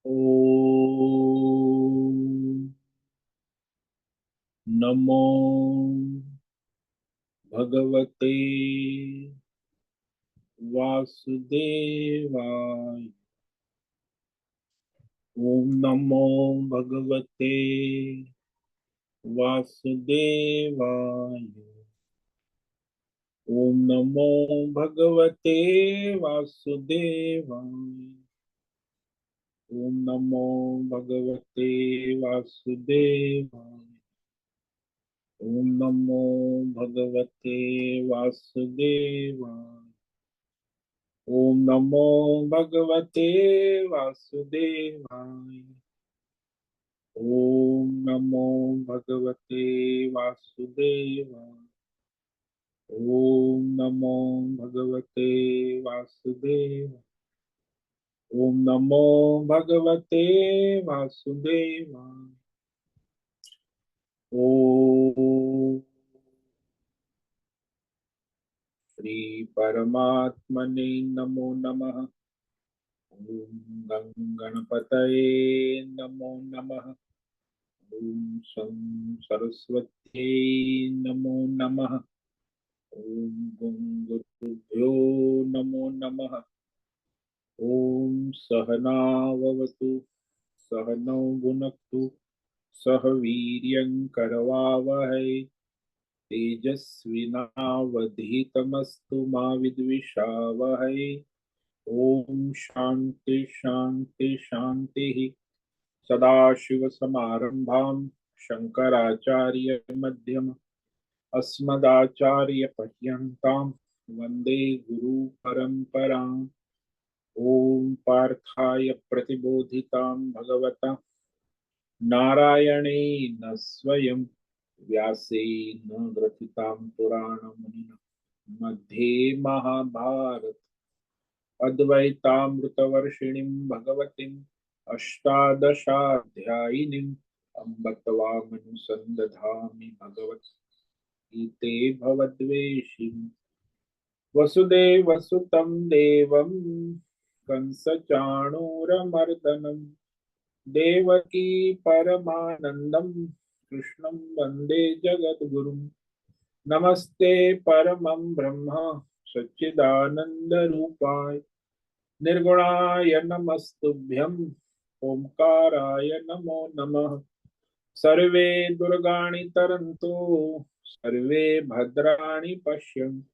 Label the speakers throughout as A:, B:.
A: ओम नमो भगवते वासुदेवाय। ओम नमो भगवते वासुदेवाय। ओम नमो भगवते वासुदेवाय। ओम नमो भगवते वासुदेवाय। ओम नमो भगवते वासुदेवाय। ओम नमो भगवते वासुदेवाय। ओम नमो भगवते वासुदेवाय। ओम नमो भगवते वासुदेवाय। ओम नमो भगवते वासुदेवाय। ओम श्री परमात्मने नमो नमः। ओम गणपतये नमो नमः। ओम शं सरस्वत्यै नमो नमः। ओम गुरुभ्यो नमो नमः। ओम सहनाववतु सहनौ भुनक्तु सह वीर्यं करवावहै तेजस्विनावधीतमस्तु मा विद्विषावहै। ओम शांति शांति शांति। सदाशिवसमारंभां शंकराचार्य मध्यम अस्मदाचार्यपर्यन्तां वन्दे गुरुपरम्पराम्। ओम पार्थाय प्रतिबोधितां भगवता नारायणेन स्वयं व्यासेन ग्रथितां पुराणमुनिना मध्ये महाभारत अद्वैतामृतवर्षिणीं भगवतीम् अष्टादशाध्यायिनीम् अम्ब त्वामनुसन्दधामि भगवद्गीते भवद्वेषिणि। वसुदेवसुतं देवं कंसचाणूरमर्दनं देवकी परमानन्दं कृष्णं वन्दे जगद्गुरुं। नमस्ते परमं ब्रह्म सच्चिदानन्दरूपाय निर्गुणाय नमस्तुभ्यं ओंकाराय नमो नमः। सर्वे दुर्गाणि तरन्तु सर्वे भद्राणि पश्यन्तु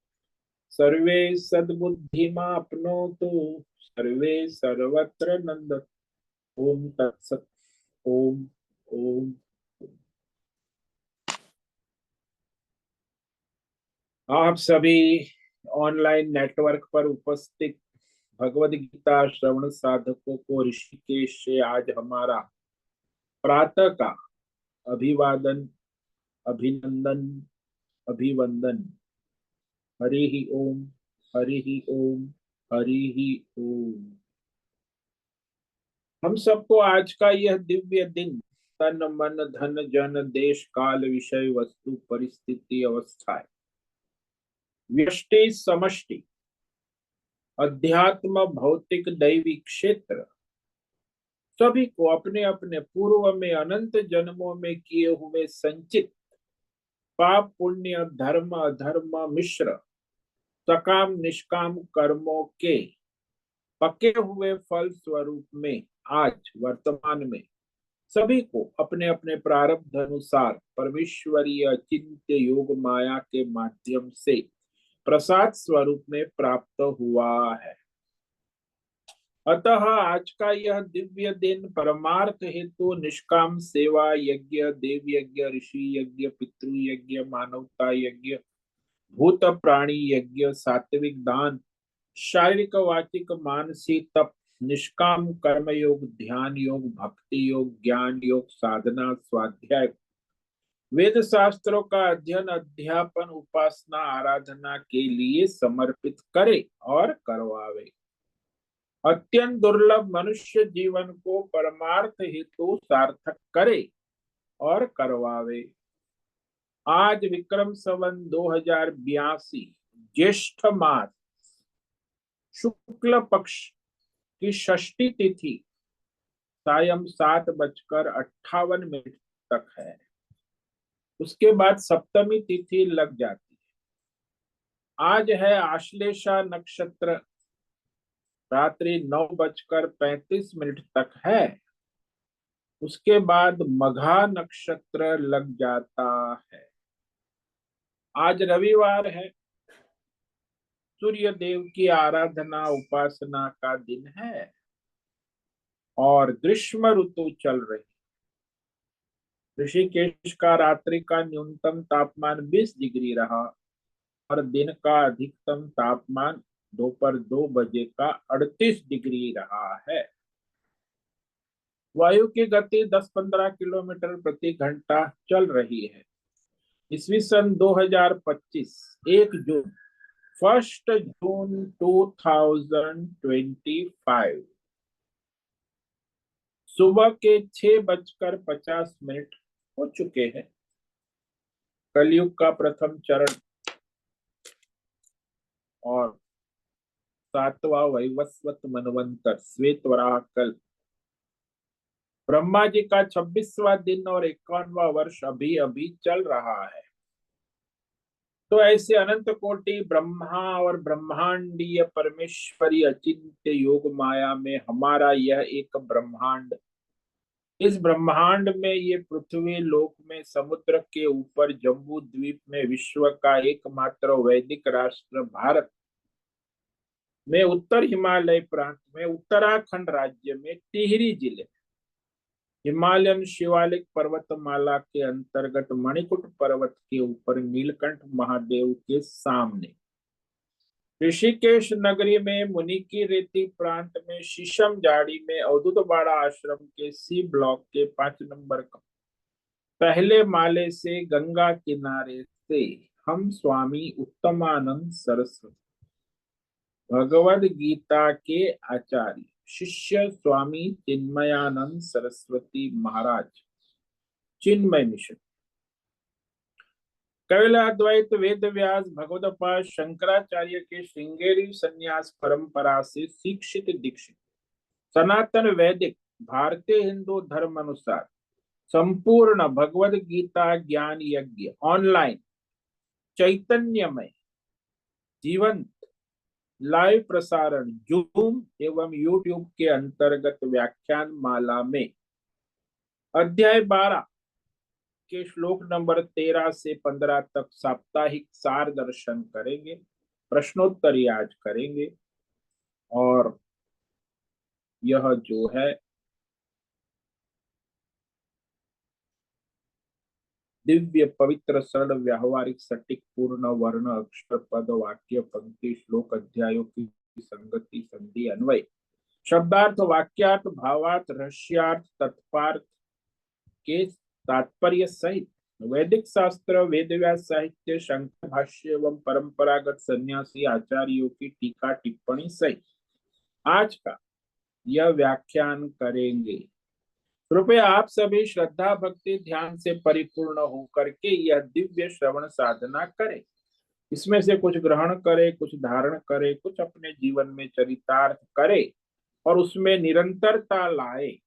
A: सर्वे सद्बुद्धिमाप्नोतु सर्वे सर्वत्र नन्दतु। ओम तत्सत। ओम ओम। आप सभी ऑनलाइन नेटवर्क पर उपस्थित भगवद गीता श्रवण साधकों को ऋषिकेश से आज हमारा प्रातः का अभिवादन अभिनंदन अभिवंदन। हरि ही ओम हरि ही ओम हरि ही ओम। हम सबको आज का यह दिव्य दिन तन मन धन जन देश काल विषय वस्तु परिस्थिति अवस्थाएं व्यष्टि समष्टि अध्यात्म भौतिक दैवी क्षेत्र सभी को अपने अपने पूर्व में अनंत जन्मों में किए हुए संचित पाप पुण्य धर्म अधर्म मिश्र सकाम निष्काम कर्मों के पके हुए फल स्वरूप में आज वर्तमान में सभी को अपने अपने प्रारब्ध अनुसार परमेश्वरीय चिंत्य योग माया के माध्यम से प्रसाद स्वरूप में प्राप्त हुआ है। अतः आज का यह दिव्य दिन परमार्थ हेतु निष्काम सेवा यज्ञ देव यज्ञ ऋषि यज्ञ पितृ यज्ञ मानवता यज्ञ भूत प्राणी यज्ञ सात्विक दान शारीरिक वाचिक मानसिक तप निष्काम कर्म योग ध्यान योग भक्ति योग ज्ञान योग साधना स्वाध्याय वेद शास्त्रों का अध्ययन अध्यापन उपासना आराधना के लिए समर्पित करे और करवावे। अत्यंत दुर्लभ मनुष्य जीवन को परमार्थ हेतु सार्थक करे और करवावे। आज विक्रम संवत 2082 ज्येष्ठ मास शुक्ल पक्ष की षष्ठी तिथि सायं 7:58 तक है। उसके बाद सप्तमी तिथि लग जाती है। आज है आश्लेषा नक्षत्र, रात्रि 9:35 तक है। उसके बाद मघा नक्षत्र लग जाता है। आज रविवार है, सूर्य देव की आराधना उपासना का दिन है और ग्रीष्म ऋतु चल रही। ऋषिकेश का रात्रि का न्यूनतम तापमान 20 डिग्री रहा और दिन का अधिकतम तापमान दोपहर 2 बजे का 38 डिग्री रहा है। वायु की गति 10-15 किलोमीटर प्रति घंटा चल रही है। ईस्वी सन 2025 1 जून 1 जून 2025 सुबह के 6:50 हो चुके हैं। कलयुग का प्रथम चरण और 7वां वैवस्वत मनवंतर श्वेत वराह कल्प, ब्रह्मा जी का 26वां दिन और 51वां वर्ष अभी अभी चल रहा है। तो ऐसे अनंत कोटि ब्रह्मा और ब्रह्मांडीय परमेश्वरी अचिंत्य योग माया में हमारा यह एक ब्रह्मांड, इस ब्रह्मांड में ये पृथ्वी लोक में समुद्र के ऊपर जम्बू द्वीप में विश्व का एकमात्र वैदिक राष्ट्र भारत में उत्तर हिमालय प्रांत में उत्तराखंड राज्य में टिहरी जिले हिमालयन शिवालिक पर्वतमाला के अंतर्गत मणिकूट पर्वत के ऊपर नीलकंठ महादेव के सामने ऋषिकेश नगरी में मुनि की रेती प्रांत में शीशम झाड़ी में अवधूत बाड़ा आश्रम के सी ब्लॉक के 5 नंबर का पहले माले से गंगा किनारे से हम स्वामी उत्तमानंद सरस्वती भगवद गीता के आचार्य शिष्य स्वामी चिन्मयानंद सरस्वती महाराज चिन्मय मिशन कैलाद्वैत वेद व्यास भगवदपाद शंकराचार्य के श्रृंगेरी संन्यास परंपरा से शिक्षित दीक्षित सनातन वैदिक भारतीय हिंदू धर्म अनुसार संपूर्ण भगवद गीता ज्ञान यज्ञ ऑनलाइन चैतन्यमय जीवंत लाइव प्रसारण जूम एवं यूट्यूब के अंतर्गत व्याख्यान माला में अध्याय 12 के श्लोक नंबर 13 से 15 तक साप्ताहिक सार दर्शन करेंगे, प्रश्नोत्तरी आज करेंगे। और यह जो है दिव्य पवित्र सरल व्यावहारिक सटीक पूर्ण वर्ण अक्षर पद वाक्य पंक्ति श्लोक अध्यायों की संगति संधि अन्वय शब्दार्थ वाक्यार्थ भावार्थ रहस्यार्थ तत्पार्थ के तात्पर्य सहित वैदिक शास्त्र वेद व्यास साहित्य शंकर भाष्य एवं परंपरागत सन्यासी आचार्यों की टीका टिप्पणी सहित आज का यह व्याख्यान करेंगे। कृपया आप सभी श्रद्धा भक्ति ध्यान से परिपूर्ण होकर के यह दिव्य श्रवण साधना करें। इसमें से कुछ ग्रहण करे, कुछ धारण करे, कुछ अपने जीवन में चरितार्थ करे और उसमें निरंतरता लाए।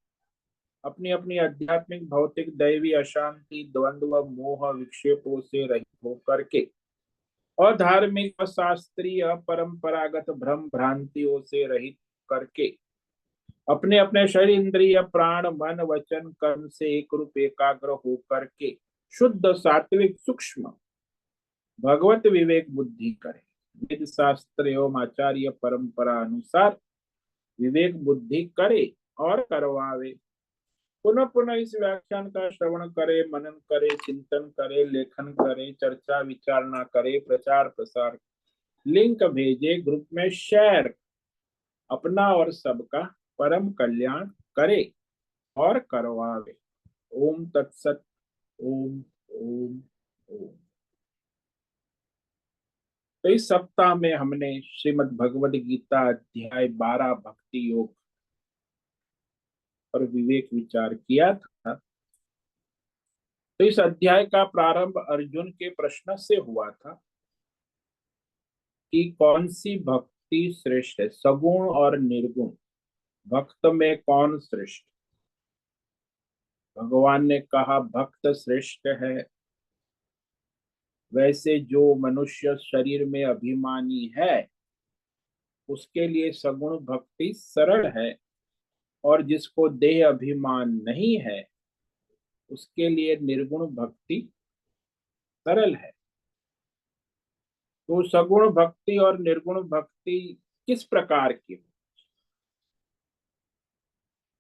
A: अपनी अपनी आध्यात्मिक भौतिक दैवी अशांति द्वंद्व मोह विक्षेपों से रहित होकर के अधार्मिक शास्त्रीय परंपरागत भ्रम भ्रांतियों से रहित करके अपने अपने शरीर इंद्रिय प्राण मन वचन कर्म से एक रूप एकाग्र होकर के शुद्ध सात्विक सूक्ष्म भगवत विवेक बुद्धि करें। वेद शास्त्र एवं आचार्य परंपरा अनुसार विवेक बुद्धि करे और करवावे। पुनः पुनः इस व्याख्यान का श्रवण करे, मनन करे, चिंतन करे, लेखन करे, चर्चा विचारणा करे, प्रचार प्रसार, लिंक भेजे, ग्रुप में शेयर, अपना और सबका परम कल्याण करे और करवावे। ओम तत्सत। ओम ओम ओम। तो इस सप्ताह में हमने श्रीमद् भगवद गीता अध्याय 12 भक्ति योग पर विवेक विचार किया था। तो इस अध्याय का प्रारंभ अर्जुन के प्रश्न से हुआ था कि कौन सी भक्ति श्रेष्ठ है, सगुण और निर्गुण भक्त में कौन श्रेष्ठ। भगवान ने कहा भक्त श्रेष्ठ है। वैसे जो मनुष्य शरीर में अभिमानी है उसके लिए सगुण भक्ति सरल है, और जिसको देह अभिमान नहीं है उसके लिए निर्गुण भक्ति सरल है। तो सगुण भक्ति और निर्गुण भक्ति किस प्रकार की हो?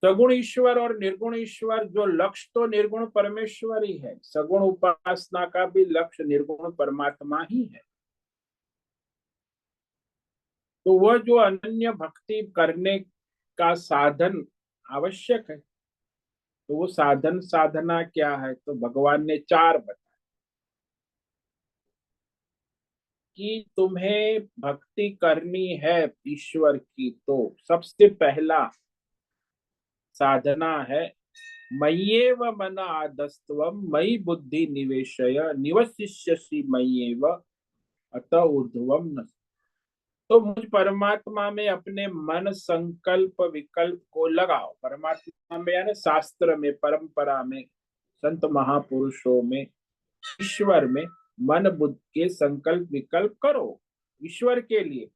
A: सगुण ईश्वर और निर्गुण ईश्वर, जो लक्ष्य तो निर्गुण परमेश्वर ही है, सगुण उपासना का भी लक्ष्य निर्गुण परमात्मा ही है। तो वह जो अनन्य भक्ति करने का साधन आवश्यक है, तो वो साधन साधना क्या है? तो भगवान ने चार बताया कि तुम्हें भक्ति करनी है ईश्वर की, तो सबसे पहला साधना है मय्येव मन आदस्त्वम मयि बुद्धि निवेशय निवसिष्यसि मय्येव अतः ऊर्ध्वम न। तो मुझ परमात्मा में अपने मन संकल्प विकल्प को लगाओ। परमात्मा में यानी शास्त्र में, परंपरा में, संत महापुरुषों में, ईश्वर में मन बुद्धि के संकल्प विकल्प करो ईश्वर के लिए।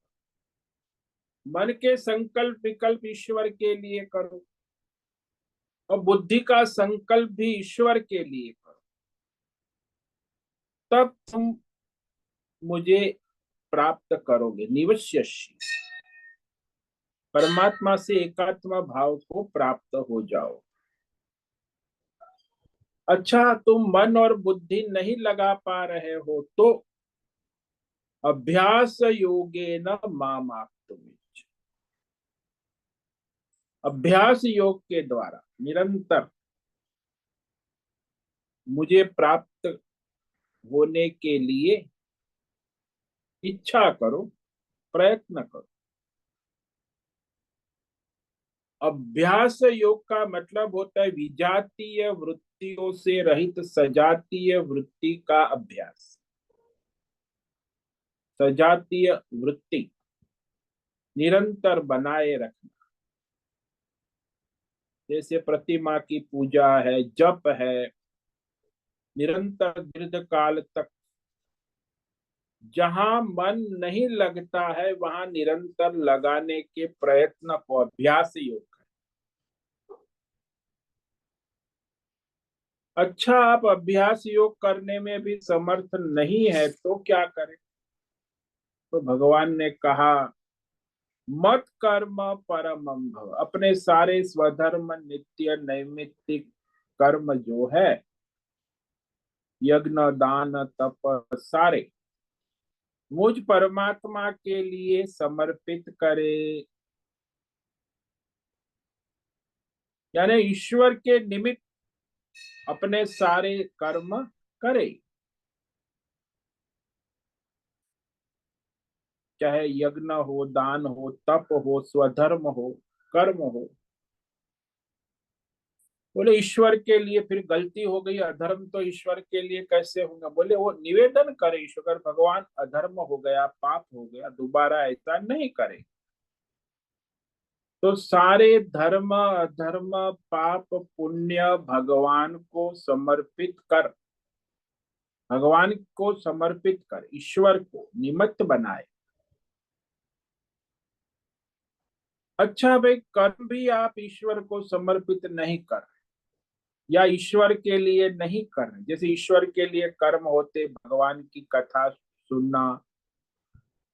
A: मन के संकल्प विकल्प ईश्वर के लिए करो और बुद्धि का संकल्प भी ईश्वर के लिए करो, तब तुम मुझे प्राप्त करोगे। निवश्यसि, परमात्मा से एकात्म भाव को प्राप्त हो जाओ। अच्छा, तुम मन और बुद्धि नहीं लगा पा रहे हो तो अभ्यास योगेन मामाप्तुमिच्छति। अभ्यास योग के द्वारा निरंतर मुझे प्राप्त होने के लिए इच्छा करो, प्रयत्न करो। अभ्यास योग का मतलब होता है विजातीय वृत्तियों से रहित सजातीय वृत्ति का अभ्यास। सजातीय वृत्ति निरंतर बनाए रखना, जैसे प्रतिमा की पूजा है, जप है, निरंतर दीर्घ काल तक। जहां मन नहीं लगता है वहां निरंतर लगाने के प्रयत्न को अभ्यास योग है। अच्छा, आप अभ्यास योग करने में भी समर्थ नहीं है तो क्या करें? तो भगवान ने कहा मत कर्म परमं भव। अपने सारे स्वधर्म नित्य नैमित्तिक कर्म जो है, यज्ञ दान तप सारे, मुझ परमात्मा के लिए समर्पित करे। यानी ईश्वर के निमित्त अपने सारे कर्म करे, चाहे यज्ञ हो, दान हो, तप हो, स्वधर्म हो, कर्म हो। बोले ईश्वर के लिए, फिर गलती हो गई, अधर्म तो ईश्वर के लिए कैसे होगा? बोले वो निवेदन करे ईश्वर, भगवान अधर्म हो गया, पाप हो गया, दोबारा ऐसा नहीं करे। तो सारे धर्म अधर्म पाप पुण्य भगवान को समर्पित कर, भगवान को समर्पित कर ईश्वर को निमित्त बनाए। अच्छा भाई, कर्म भी आप ईश्वर को समर्पित नहीं कर, या ईश्वर के लिए नहीं कर रहे। जैसे ईश्वर के लिए कर्म होते भगवान की कथा सुनना,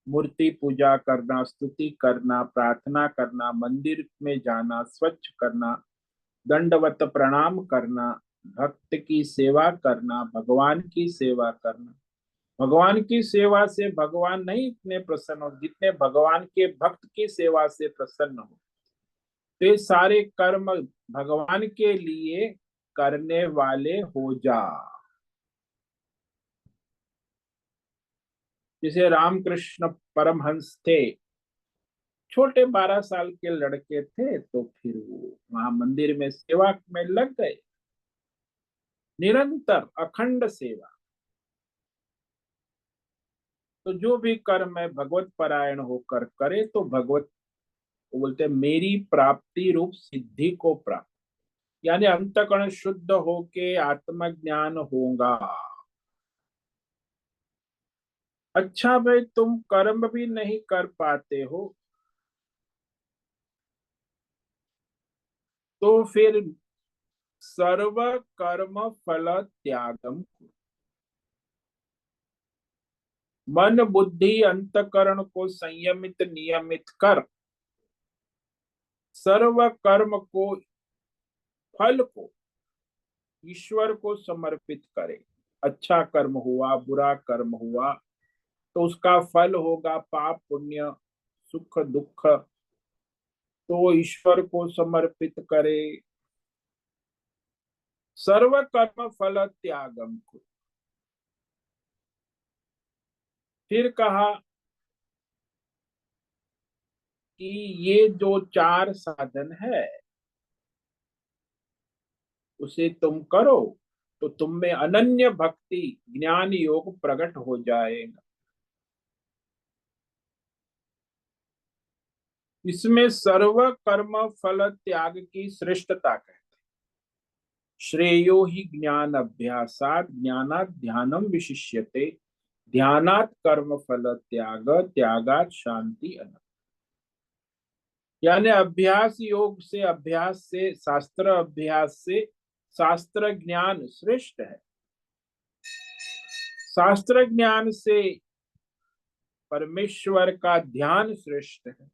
A: मूर्ति पूजा करना, स्तुति करना, प्रार्थना करना, मंदिर में जाना, स्वच्छ करना, दंडवत प्रणाम करना, भक्त की सेवा करना, भगवान की सेवा करना। भगवान की सेवा से भगवान नहीं इतने प्रसन्न हो जितने भगवान के भक्त की सेवा से प्रसन्न हो। तो ये सारे कर्म भगवान के लिए करने वाले हो जा। जैसे रामकृष्ण परमहंस थे, छोटे 12 साल के लड़के थे, तो फिर वो वहां मंदिर में सेवा में लग गए, निरंतर अखंड सेवा। तो जो भी कर्म है भगवत परायण होकर करे तो भगवत, वो बोलते हैं मेरी प्राप्ति रूप सिद्धि को प्राप्त। यानी अंतःकरण शुद्ध होके आत्मज्ञान होगा। अच्छा भाई, तुम कर्म भी नहीं कर पाते हो, तो फिर सर्व कर्म फल त्यागम, मन बुद्धि अंतकरण को संयमित नियमित कर सर्व कर्म को, फल को ईश्वर को समर्पित करे। अच्छा कर्म हुआ, बुरा कर्म हुआ, तो उसका फल होगा पाप पुण्य, सुख दुख, तो ईश्वर को समर्पित करे। सर्व कर्म फल त्यागम को फिर कहा कि ये जो चार साधन है उसे तुम करो, तो तुम में अनन्य भक्ति ज्ञान योग प्रकट हो जाएगा। इसमें सर्व कर्म फल त्याग की श्रेष्ठता कहते हैं। श्रेयो ही ज्ञान अभ्यासात ज्ञानात ध्यानम विशिष्यते, ध्यानात कर्म फल त्याग त्यागात शांति अनंत। यानी अभ्यास योग से, अभ्यास से, शास्त्र अभ्यास से शास्त्र ज्ञान श्रेष्ठ है। शास्त्र ज्ञान से परमेश्वर का ध्यान श्रेष्ठ है।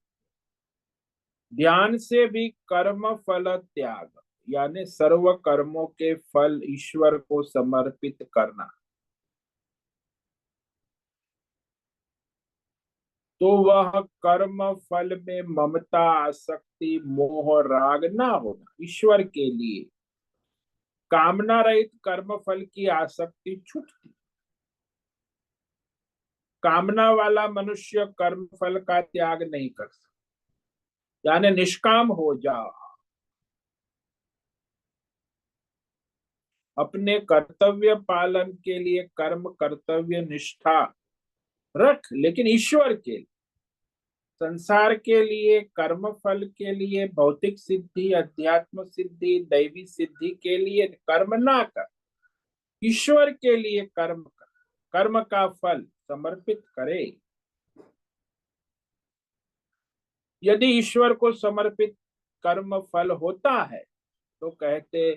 A: ध्यान से भी कर्म फल त्याग, यानी सर्व कर्मों के फल ईश्वर को समर्पित करना, तो वह कर्म फल में ममता आसक्ति मोह राग ना होना। ईश्वर के लिए कामना रहित कर्म फल की आसक्ति छूटती। कामना वाला मनुष्य कर्म फल का त्याग नहीं कर सकता, यानी निष्काम हो जा। अपने कर्तव्य पालन के लिए कर्म कर्तव्य निष्ठा रख, लेकिन ईश्वर के लिए, संसार के लिए, कर्म फल के लिए, भौतिक सिद्धि अध्यात्म सिद्धि दैवी सिद्धि के लिए कर्म ना कर, ईश्वर के लिए कर्म कर, कर्म का फल समर्पित करे। यदि ईश्वर को समर्पित कर्म फल होता है तो कहते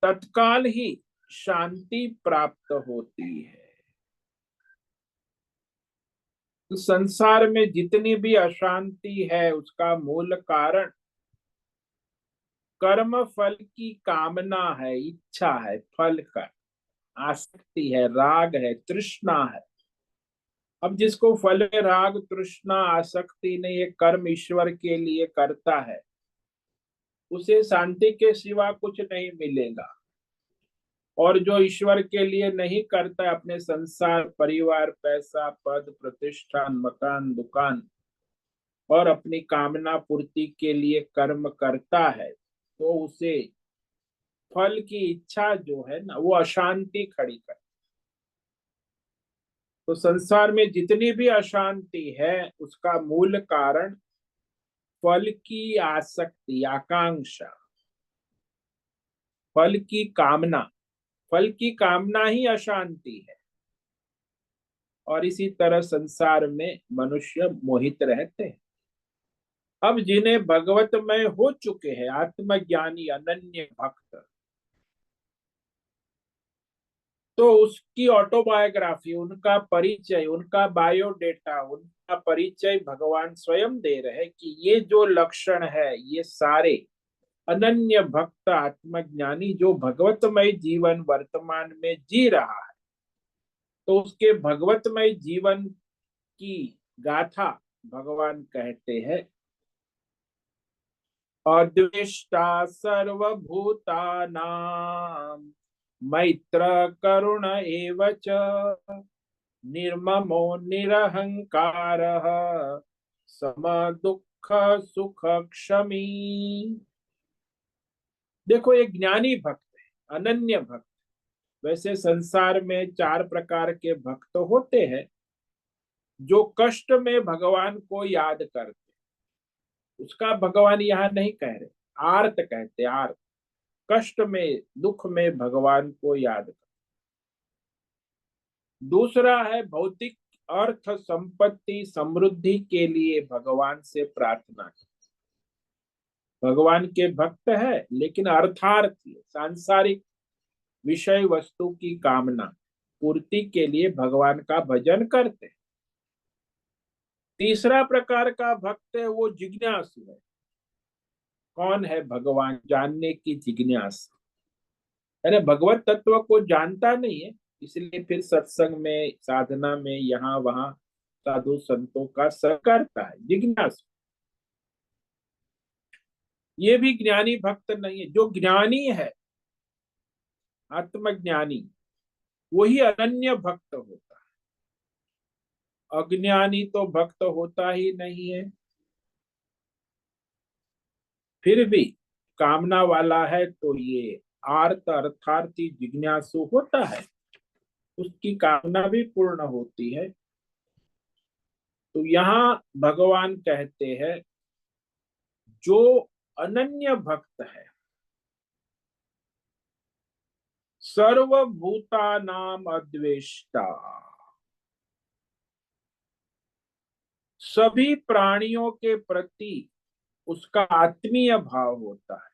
A: तत्काल ही शांति प्राप्त होती है। तो संसार में जितनी भी अशांति है उसका मूल कारण कर्म फल की कामना है, इच्छा है, फल का आसक्ति है, राग है, तृष्णा है। अब जिसको फल में राग तृष्णा आसक्ति नहीं है, कर्म ईश्वर के लिए करता है, उसे शांति के सिवा कुछ नहीं मिलेगा। और जो ईश्वर के लिए नहीं करता है, अपने संसार परिवार पैसा पद प्रतिष्ठान मकान दुकान और अपनी कामना पूर्ति के लिए कर्म करता है, तो उसे फल की इच्छा जो है ना, वो अशांति खड़ी कर। तो संसार में जितनी भी अशांति है उसका मूल कारण फल की आसक्ति आकांक्षा, फल की कामना, फल की कामना ही अशांति है। और इसी तरह संसार में मनुष्य मोहित रहते हैं। अब जिन्हें भगवतमय हो चुके हैं, आत्मज्ञानी अनन्य भक्त, तो उसकी ऑटोबायोग्राफी, उनका परिचय, उनका बायोडेटा, उनका परिचय भगवान स्वयं दे रहे कि ये जो लक्षण है ये सारे अनन्य भक्त आत्मज्ञानी जो भगवतमय जीवन वर्तमान में जी रहा है, तो उसके भगवतमय जीवन की गाथा भगवान कहते हैं। अद्वेष्टा सर्वभूतानां मैत्र करुण एव च, निर्ममो निरहंकारः सम दुख सुख क्षमी। देखो, ये ज्ञानी भक्त है, अनन्य भक्त। वैसे संसार में चार प्रकार के भक्त होते हैं। जो कष्ट में भगवान को याद करते, उसका भगवान यहाँ नहीं कह रहे। आर्त कहते, आर्त, कष्ट में दुख में भगवान को याद कर। दूसरा है भौतिक अर्थ संपत्ति समृद्धि के लिए भगवान से प्रार्थना कर। भगवान के भक्त है लेकिन अर्थार्थी, सांसारिक विषय वस्तु की कामना पूर्ति के लिए भगवान का भजन करते हैं। तीसरा प्रकार का भक्त है वो जिज्ञासु है। कौन है भगवान, जानने की जिज्ञासा, यानी भगवत तत्व को जानता नहीं है, इसलिए फिर सत्संग में साधना में यहाँ वहां साधु संतों का संग करता है, जिज्ञासु। ये भी ज्ञानी भक्त नहीं है। जो ज्ञानी है, आत्मज्ञानी, वही अनन्य भक्त होता है। अज्ञानी तो भक्त होता ही नहीं है। फिर भी कामना वाला है तो ये आर्त अर्थार्थी जिज्ञासु होता है, उसकी कामना भी पूर्ण होती है। तो यहाँ भगवान कहते हैं जो अनन्य भक्त है, सर्वभूतानाम अद्वेष्टा, सभी प्राणियों के प्रति उसका आत्मीय भाव होता है।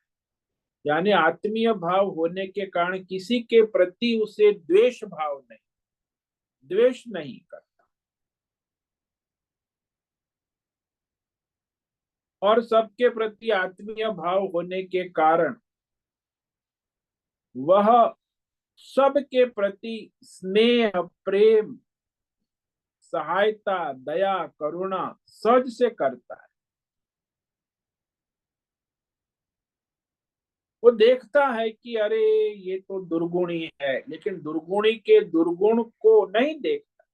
A: यानी आत्मीय भाव होने के कारण किसी के प्रति उसे द्वेष भाव नहीं, द्वेष नहीं करता। और सबके प्रति आत्मीय भाव होने के कारण वह सबके प्रति स्नेह प्रेम सहायता दया करुणा सहज से करता है। वो देखता है कि अरे ये तो दुर्गुणी है, लेकिन दुर्गुणी के दुर्गुण को नहीं देखता।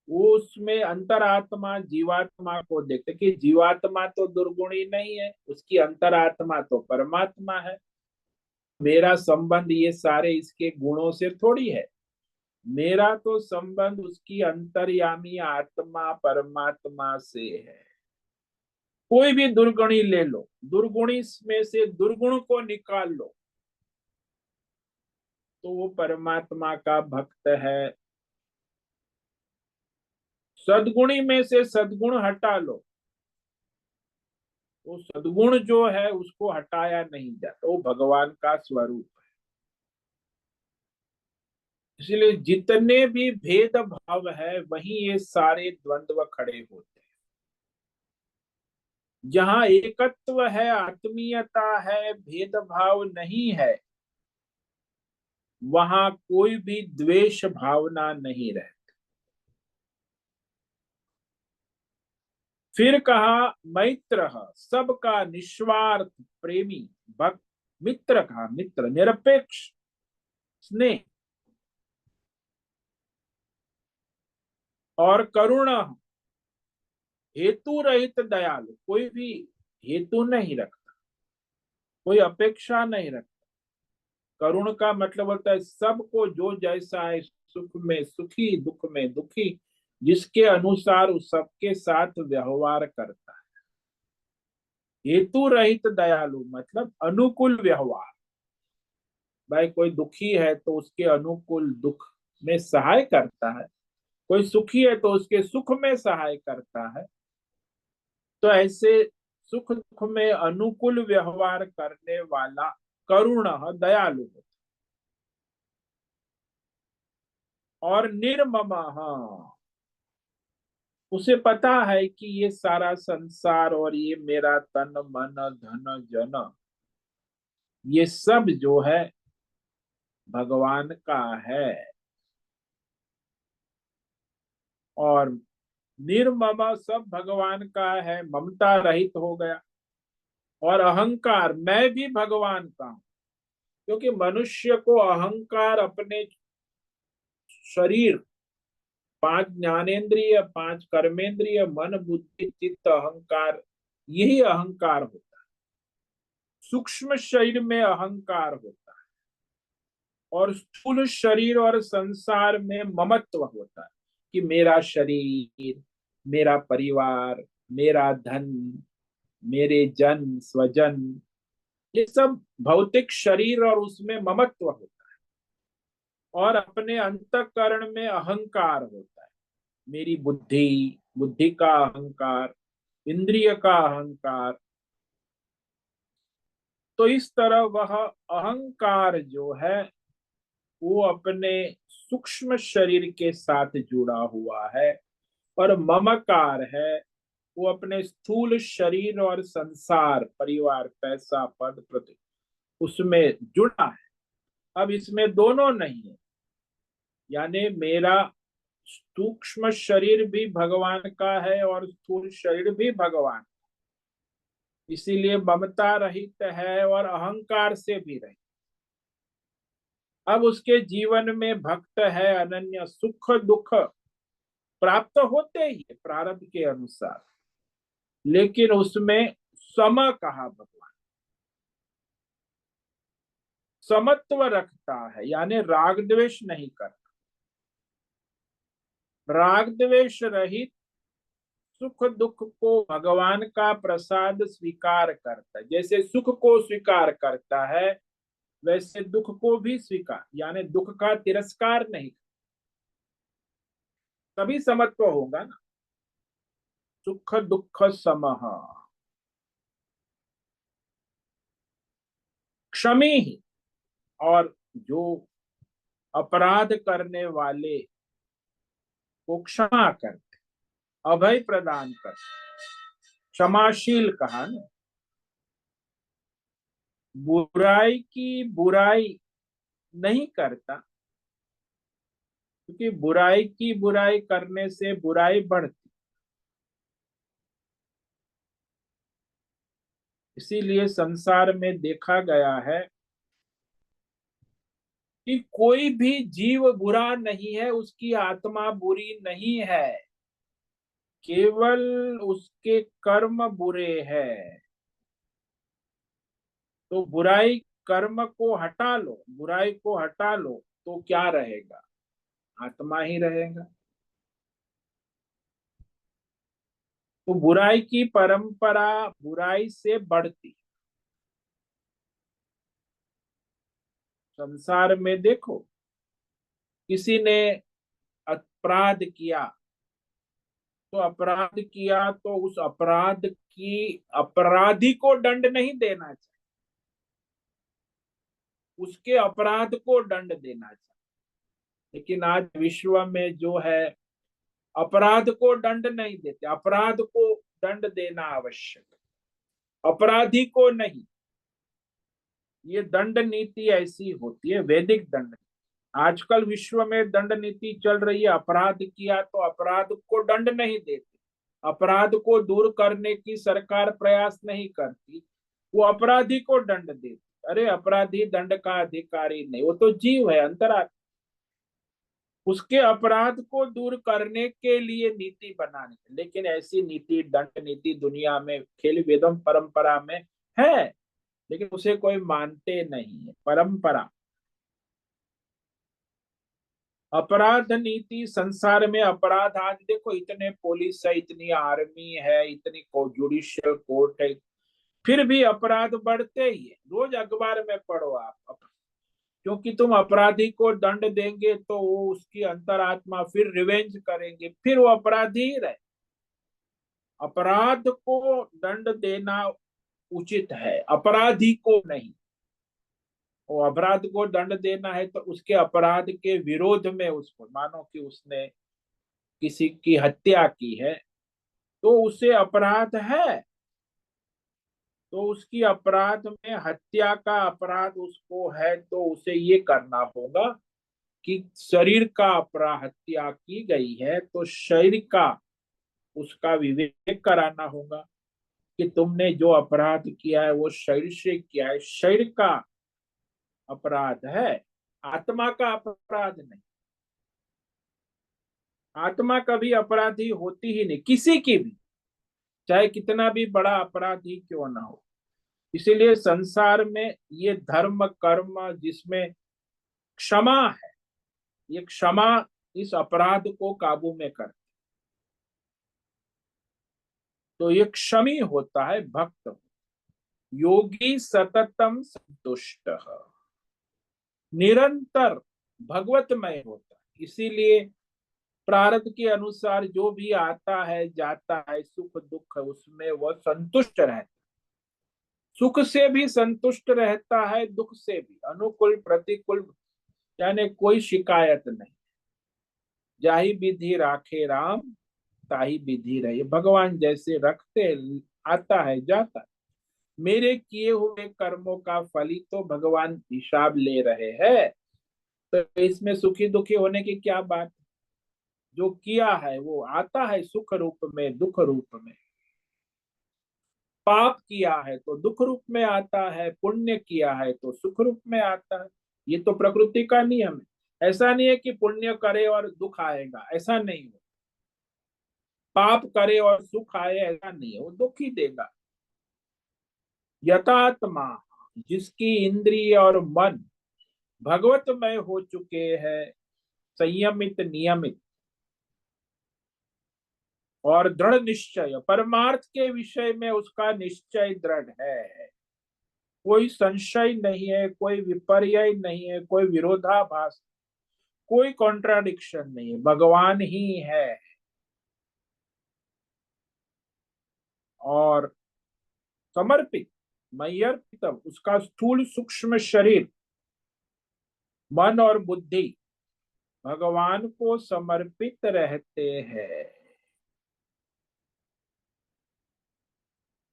A: वो उसमें अंतरात्मा जीवात्मा को देखते कि जीवात्मा तो दुर्गुणी नहीं है, उसकी अंतरात्मा तो परमात्मा है। मेरा संबंध ये सारे इसके गुणों से थोड़ी है, मेरा तो संबंध उसकी अंतर्यामी आत्मा परमात्मा से है। कोई भी दुर्गुणी ले लो, दुर्गुणी में से दुर्गुण को निकाल लो तो वो परमात्मा का भक्त है। सद्गुणी में से सद्गुण हटा लो, वो सद्गुण जो है उसको हटाया नहीं जाता, वो भगवान का स्वरूप है। इसलिए जितने भी भेद भाव है वहीं ये सारे द्वंद्व खड़े होते हैं। जहां एकत्व है, आत्मीयता है, भेदभाव नहीं है, वहां कोई भी द्वेष भावना नहीं रहती। फिर कहा मैत्र, सबका निस्वार्थ प्रेमी भक्त। मित्र कहा, मित्र निरपेक्ष स्नेह और करुणा, हेतु रहित दयालु, कोई भी हेतु नहीं रखता, कोई अपेक्षा नहीं रखता। करुण का मतलब होता है सबको जो जैसा है, सुख में सुखी दुख में दुखी, जिसके अनुसार उस सबके साथ व्यवहार करता है। हेतु रहित दयालु मतलब अनुकूल व्यवहार। भाई कोई दुखी है तो उसके अनुकूल दुख में सहाय करता है, कोई सुखी है तो उसके सुख में सहाय करता है। तो ऐसे सुख दुख में अनुकूल व्यवहार करने वाला करुण दयालु होता। और निर्मम, उसे पता है कि ये सारा संसार और ये मेरा तन मन धन जन, ये सब जो है भगवान का है। और निर्मम, सब भगवान का है, ममता रहित हो गया। और अहंकार, मैं भी भगवान का हूं। क्योंकि मनुष्य को अहंकार अपने शरीर, पांच ज्ञानेन्द्रिय, पांच कर्मेंद्रिय, मन बुद्धि चित्त अहंकार, यही अहंकार होता है। सूक्ष्म शरीर में अहंकार होता है और स्थूल शरीर और संसार में ममत्व होता है कि मेरा शरीर, मेरा परिवार, मेरा धन, मेरे जन स्वजन, ये सब भौतिक शरीर और उसमें ममत्व होता है। और अपने अंतःकरण में अहंकार होता है, मेरी बुद्धि, बुद्धि का अहंकार, इंद्रिय का अहंकार। तो इस तरह वह अहंकार जो है वो अपने सूक्ष्म शरीर के साथ जुड़ा हुआ है, और ममकार है वो अपने स्थूल शरीर और संसार, परिवार, पैसा, पद, प्रति, उसमें जुड़ा है। अब इसमें दोनों नहीं है, यानी मेरा सूक्ष्म शरीर भी भगवान का है और स्थूल शरीर भी भगवान, इसीलिए ममता रहित है और अहंकार से भी रहित। अब उसके जीवन में भक्त है अनन्य, सुख दुख प्राप्त होते ही है प्रारब्ध के अनुसार, लेकिन उसमें सम कहा भगवान, समत्व रखता है, यानी राग द्वेष नहीं करता, राग द्वेष रहित सुख दुख को भगवान का प्रसाद स्वीकार करता है। जैसे सुख को स्वीकार करता है वैसे दुख को भी स्वीकार, यानी दुख का तिरस्कार नहीं, तभी समत्व होगा ना। सुख दुख समः, क्षमी ही, और जो अपराध करने वाले को क्षमा करते, अभय प्रदान करते, क्षमाशील कहा ना। बुराई की बुराई नहीं करता, क्योंकि बुराई की बुराई करने से बुराई बढ़ती, इसीलिए संसार में देखा गया है कि कोई भी जीव बुरा नहीं है, उसकी आत्मा बुरी नहीं है, केवल उसके कर्म बुरे हैं। तो बुराई, कर्म को हटा लो, बुराई को हटा लो तो क्या रहेगा, आत्मा ही रहेगा। तो बुराई की परंपरा बुराई से बढ़ती, संसार में देखो, किसी ने अपराध किया, तो अपराध किया तो उस अपराध की, अपराधी को दंड नहीं देना चाहिए, उसके अपराध को दंड देना चाहिए। लेकिन आज विश्व में जो है, अपराध को दंड नहीं देते, अपराध को दंड देना आवश्यक, अपराधी को नहीं। ये दंड नीति ऐसी होती है, वैदिक दंड। आजकल विश्व में दंड नीति चल रही है, अपराध किया तो अपराध को दंड नहीं देते, अपराध को दूर करने की सरकार प्रयास नहीं करती, वो अपराधी को दंड देती। अरे अपराधी दंड का अधिकारी नहीं, वो तो जीव है, अंतरात्मा, उसके अपराध को दूर करने के लिए नीति बनानी। लेकिन ऐसी नीति, दंड नीति दुनिया में खेल वेदम परंपरा में है, लेकिन उसे कोई मानते नहीं है, परंपरा। अपराध नीति संसार में, अपराध आज देखो, इतने पुलिस है, इतनी आर्मी है, इतनी जुडिशियल कोर्ट है, फिर भी अपराध बढ़ते ही है। रोज अखबार में पढ़ो आप, क्योंकि तुम अपराधी को दंड देंगे तो वो, उसकी अंतरात्मा फिर रिवेंज करेंगे, फिर वो अपराधी ही रहे। अपराध को दंड देना उचित है, अपराधी को नहीं। वो अपराध को दंड देना है तो उसके अपराध के विरोध में, उसको मानो कि उसने किसी की हत्या की है तो उसे अपराध है, तो उसकी अपराध में हत्या का अपराध उसको है, तो उसे ये करना होगा कि शरीर का अपराध, हत्या की गई है तो शरीर का उसका विवेक कराना होगा कि तुमने जो अपराध किया है वो शरीर से किया है, शरीर का अपराध है, आत्मा का अपराध नहीं। आत्मा कभी अपराधी होती ही नहीं, किसी की भी, चाहे कितना भी बड़ा अपराधी क्यों ना हो। इसीलिए संसार में ये धर्म कर्म जिसमें क्षमा है, ये क्षमा इस अपराध को काबू में कर। तो ये क्षमी होता है भक्त। योगी सततम संतुष्ट, निरंतर भगवतमय होता है। इसीलिए प्रारब्ध के अनुसार जो भी आता है जाता है, सुख दुख, उसमें वह संतुष्ट रहता है। सुख से भी संतुष्ट रहता है, दुख से भी, अनुकूल प्रतिकूल, यानी कोई शिकायत नहीं। जाही विधि राखे राम, ताही विधि रहे। भगवान जैसे रखते, आता है जाता है। मेरे किए हुए कर्मों का फल ही तो भगवान हिसाब ले रहे हैं। तो इसमें सुखी दुखी होने की क्या बात। जो किया है वो आता है सुख रूप में, दुख रूप में। पाप किया है तो दुख रूप में आता है, पुण्य किया है तो सुख रूप में आता है। ये तो प्रकृति का नियम है। ऐसा नहीं है कि पुण्य करे और दुख आएगा, ऐसा नहीं हो। पाप करे और सुख आए, ऐसा नहीं है, वो दुख ही देगा। यथात्मा, जिसकी इंद्रिय और मन भगवतमय हो चुके हैं, संयमित नियमित और दृढ़ निश्चय, परमार्थ के विषय में उसका निश्चय दृढ़ है। कोई संशय नहीं है, कोई विपर्य नहीं है, कोई विरोधाभास, कोई कॉन्ट्राडिक्शन नहीं है, भगवान ही है। और समर्पित, मय्यर्पित, उसका स्थूल सूक्ष्म शरीर, मन और बुद्धि भगवान को समर्पित रहते हैं।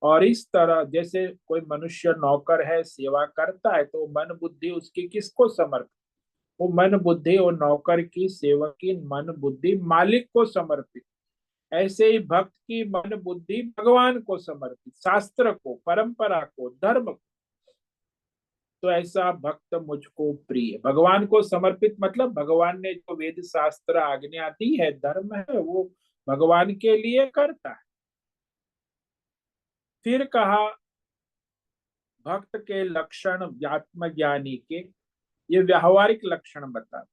A: और इस तरह जैसे कोई मनुष्य नौकर है, सेवा करता है, तो मन बुद्धि उसकी किसको समर्पित। वो मन बुद्धि और नौकर की, सेवक की मन बुद्धि मालिक को समर्पित। ऐसे ही भक्त की मन बुद्धि भगवान को समर्पित, शास्त्र को, परंपरा को, धर्म को। तो ऐसा भक्त मुझको प्रिय। भगवान को समर्पित मतलब भगवान ने जो वेद शास्त्र आज्ञा दी है, धर्म है, वो भगवान के लिए करता है। फिर कहा भक्त के लक्षण, आत्मज्ञानी के ये व्यावहारिक लक्षण बता।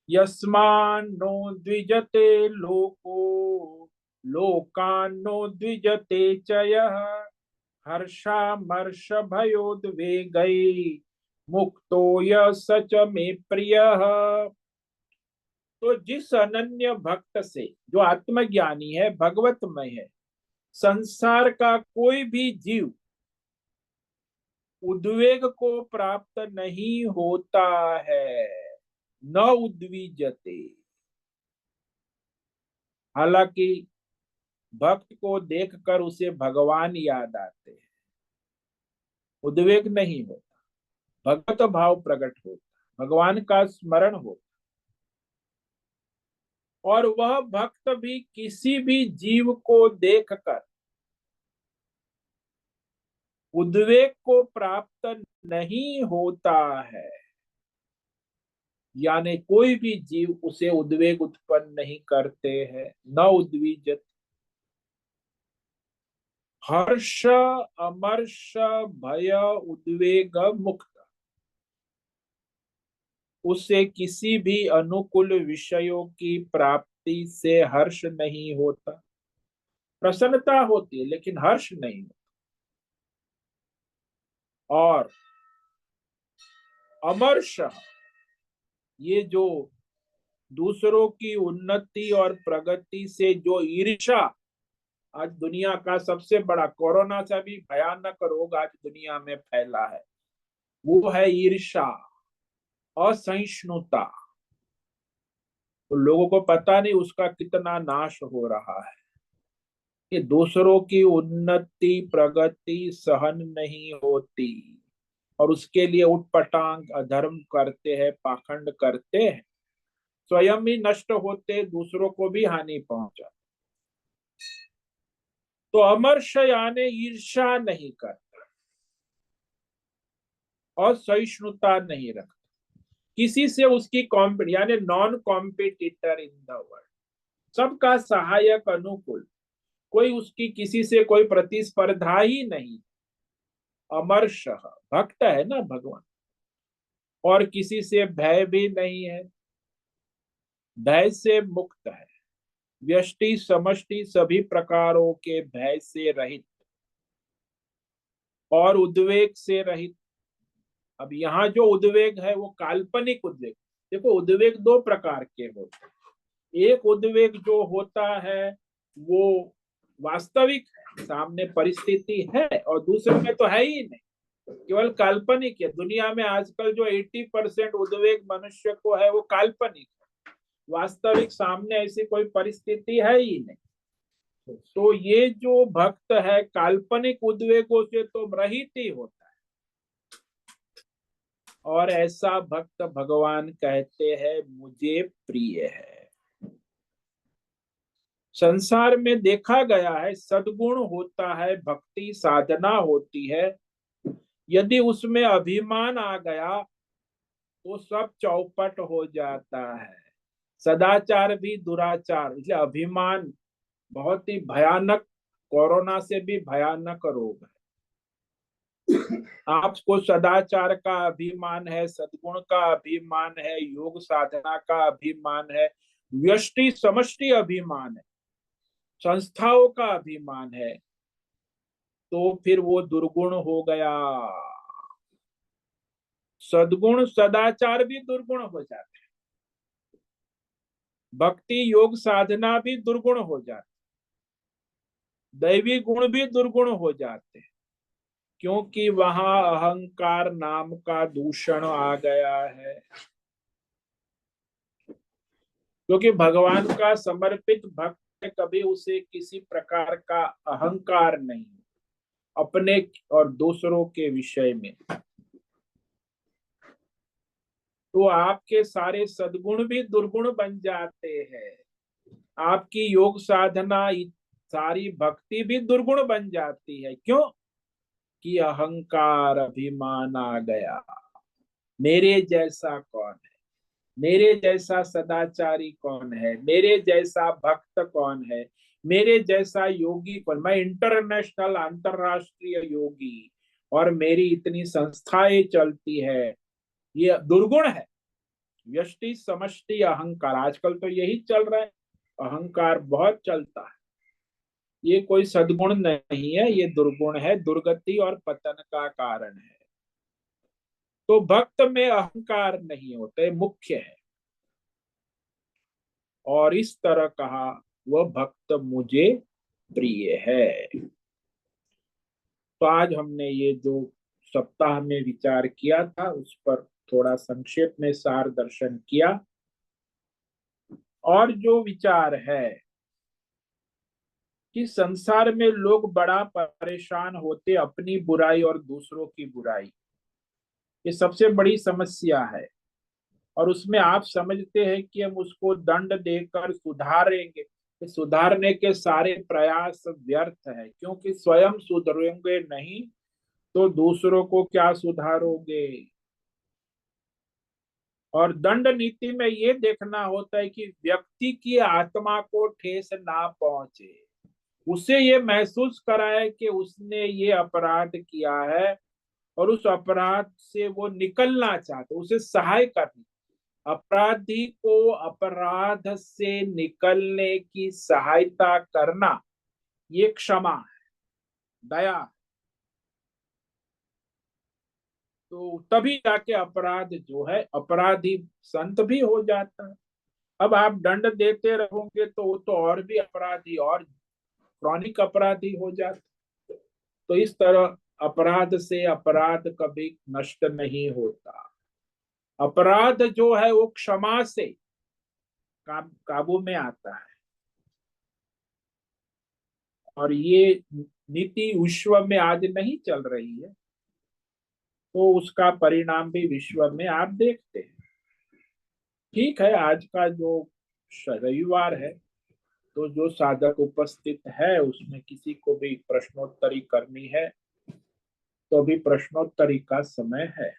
A: यस्मान्नो द्विजते लोको, लोकान्नो द्विजते च यः, हर्षामर्ष भयोद्वेगै, मुक्तो यः स च मे प्रियः। तो जिस अनन्य भक्त से, जो आत्मज्ञानी है, भगवतमय है, संसार का कोई भी जीव उद्वेग को प्राप्त नहीं होता है। न उद्विजते। हालांकि भक्त को देखकर उसे भगवान याद आते हैं, उद्वेग नहीं होता, भगवत भाव प्रकट होता, भगवान का स्मरण होता। और वह भक्त भी किसी भी जीव को देखकर उद्वेग को प्राप्त नहीं होता है। यानी कोई भी जीव उसे उद्वेग उत्पन्न नहीं करते हैं। न उद्विजत, हर्ष अमर्ष भय उद्वेग मुक्त, उसे किसी भी अनुकूल विषयों की प्राप्ति से हर्ष नहीं होता। प्रसन्नता होती है लेकिन हर्ष नहीं होता। और अमर्ष, ये जो दूसरों की उन्नति और प्रगति से जो ईर्ष्या, आज दुनिया का सबसे बड़ा, कोरोना से भी भयानक रोग आज दुनिया में फैला है, वो है ईर्ष्या, असहिष्णुता। तो लोगों को पता नहीं उसका कितना नाश हो रहा है, कि दूसरों की उन्नति प्रगति सहन नहीं होती, और उसके लिए उटपटांग अधर्म करते हैं, पाखंड करते हैं, स्वयं ही नष्ट होते, दूसरों को भी हानि पहुंचा। तो अमर्ष यानी ईर्ष्या नहीं करता, और सहिष्णुता नहीं रखता, किसी से उसकी यानी non competitor in the world, सबका सहायक, अनुकूल, कोई उसकी किसी से कोई प्रतिस्पर्धा ही नहीं। अमर्ष भक्त है ना भगवान। और किसी से भय भी नहीं है, भय से मुक्त है, व्यष्टि समष्टि सभी प्रकारों के भय से रहित और उद्वेग से रहित। अब यहाँ जो उद्वेग है वो काल्पनिक उद्वेग। देखो, उद्वेग दो प्रकार के होते हैं। एक उद्वेग जो होता है वो वास्तविक है, सामने परिस्थिति है, और दूसरे में तो है ही नहीं, केवल काल्पनिक है। दुनिया में आजकल जो 80% उद्वेग मनुष्य को है वो काल्पनिक है, वास्तविक सामने ऐसी कोई परिस्थिति है ही नहीं। तो ये जो भक्त है काल्पनिक उद्वेगों से तो रहित ही होता है, और ऐसा भक्त भगवान कहते हैं मुझे प्रिय है। संसार में देखा गया है सद्गुण होता है, भक्ति साधना होती है, यदि उसमें अभिमान आ गया तो सब चौपट हो जाता है। सदाचार भी दुराचार, इसलिए अभिमान बहुत ही भयानक, कोरोना से भी भयानक रोग है। आपको सदाचार का अभिमान है, सद्गुण का अभिमान है, योग साधना का अभिमान है, व्यष्टि समष्टि अभिमान है, संस्थाओं का अभिमान है, तो फिर वो दुर्गुण हो गया। सद्गुण सदाचार भी दुर्गुण हो जाते हैं, भक्ति योग साधना भी दुर्गुण हो जाते, दैवी गुण भी दुर्गुण हो जाते हैं, क्योंकि वहां अहंकार नाम का दूषण आ गया है। क्योंकि भगवान का समर्पित भक्त कभी उसे किसी प्रकार का अहंकार नहीं, अपने और दूसरों के विषय में। तो आपके सारे सद्गुण भी दुर्गुण बन जाते हैं, आपकी योग साधना सारी भक्ति भी दुर्गुण बन जाती है। क्यों? कि अहंकार अभिमान आ गया। मेरे जैसा कौन है, मेरे जैसा सदाचारी कौन है, मेरे जैसा भक्त कौन है, मेरे जैसा योगी कौन, मैं इंटरनेशनल अंतरराष्ट्रीय योगी और मेरी इतनी संस्थाएं चलती है, ये दुर्गुण है। व्यष्टि समष्टि अहंकार, आजकल तो यही चल रहा है, अहंकार बहुत चलता है। ये कोई सद्गुण नहीं है, ये दुर्गुण है, दुर्गति और पतन का कारण है। तो भक्त में अहंकार नहीं होते, मुख्य है। और इस तरह कहा वह भक्त मुझे प्रिय है। तो आज हमने ये जो सप्ताह में विचार किया था उस पर थोड़ा संक्षेप में सार दर्शन किया। और जो विचार है कि संसार में लोग बड़ा परेशान होते अपनी बुराई और दूसरों की बुराई, ये सबसे बड़ी समस्या है। और उसमें आप समझते हैं कि हम उसको दंड देकर सुधारेंगे, तो सुधारने के सारे प्रयास व्यर्थ है, क्योंकि स्वयं सुधरेंगे नहीं तो दूसरों को क्या सुधारोगे। और दंड नीति में ये देखना होता है कि व्यक्ति की आत्मा को ठेस ना पहुंचे, उसे ये महसूस कराए कि उसने ये अपराध किया है और उस अपराध से वो निकलना चाहते, उसे सहाय करनी। अपराधी को अपराध से निकलने की सहायता करना, ये क्षमा है, दया। तो तभी जाके अपराध जो है, अपराधी संत भी हो जाता है। अब आप दंड देते रहोगे तो वो तो और भी अपराधी और क्रॉनिक अपराधी हो जाते। तो इस तरह अपराध से अपराध कभी नष्ट नहीं होता। अपराध जो है वो क्षमा से काबू में आता है। और ये नीति विश्व में आज नहीं चल रही है, तो उसका परिणाम भी विश्व में आप देखते हैं। ठीक है, आज का जो रविवार है, तो जो साधक उपस्थित है उसमें किसी को भी प्रश्नोत्तरी करनी है तो भी प्रश्नोत्तरी का समय है।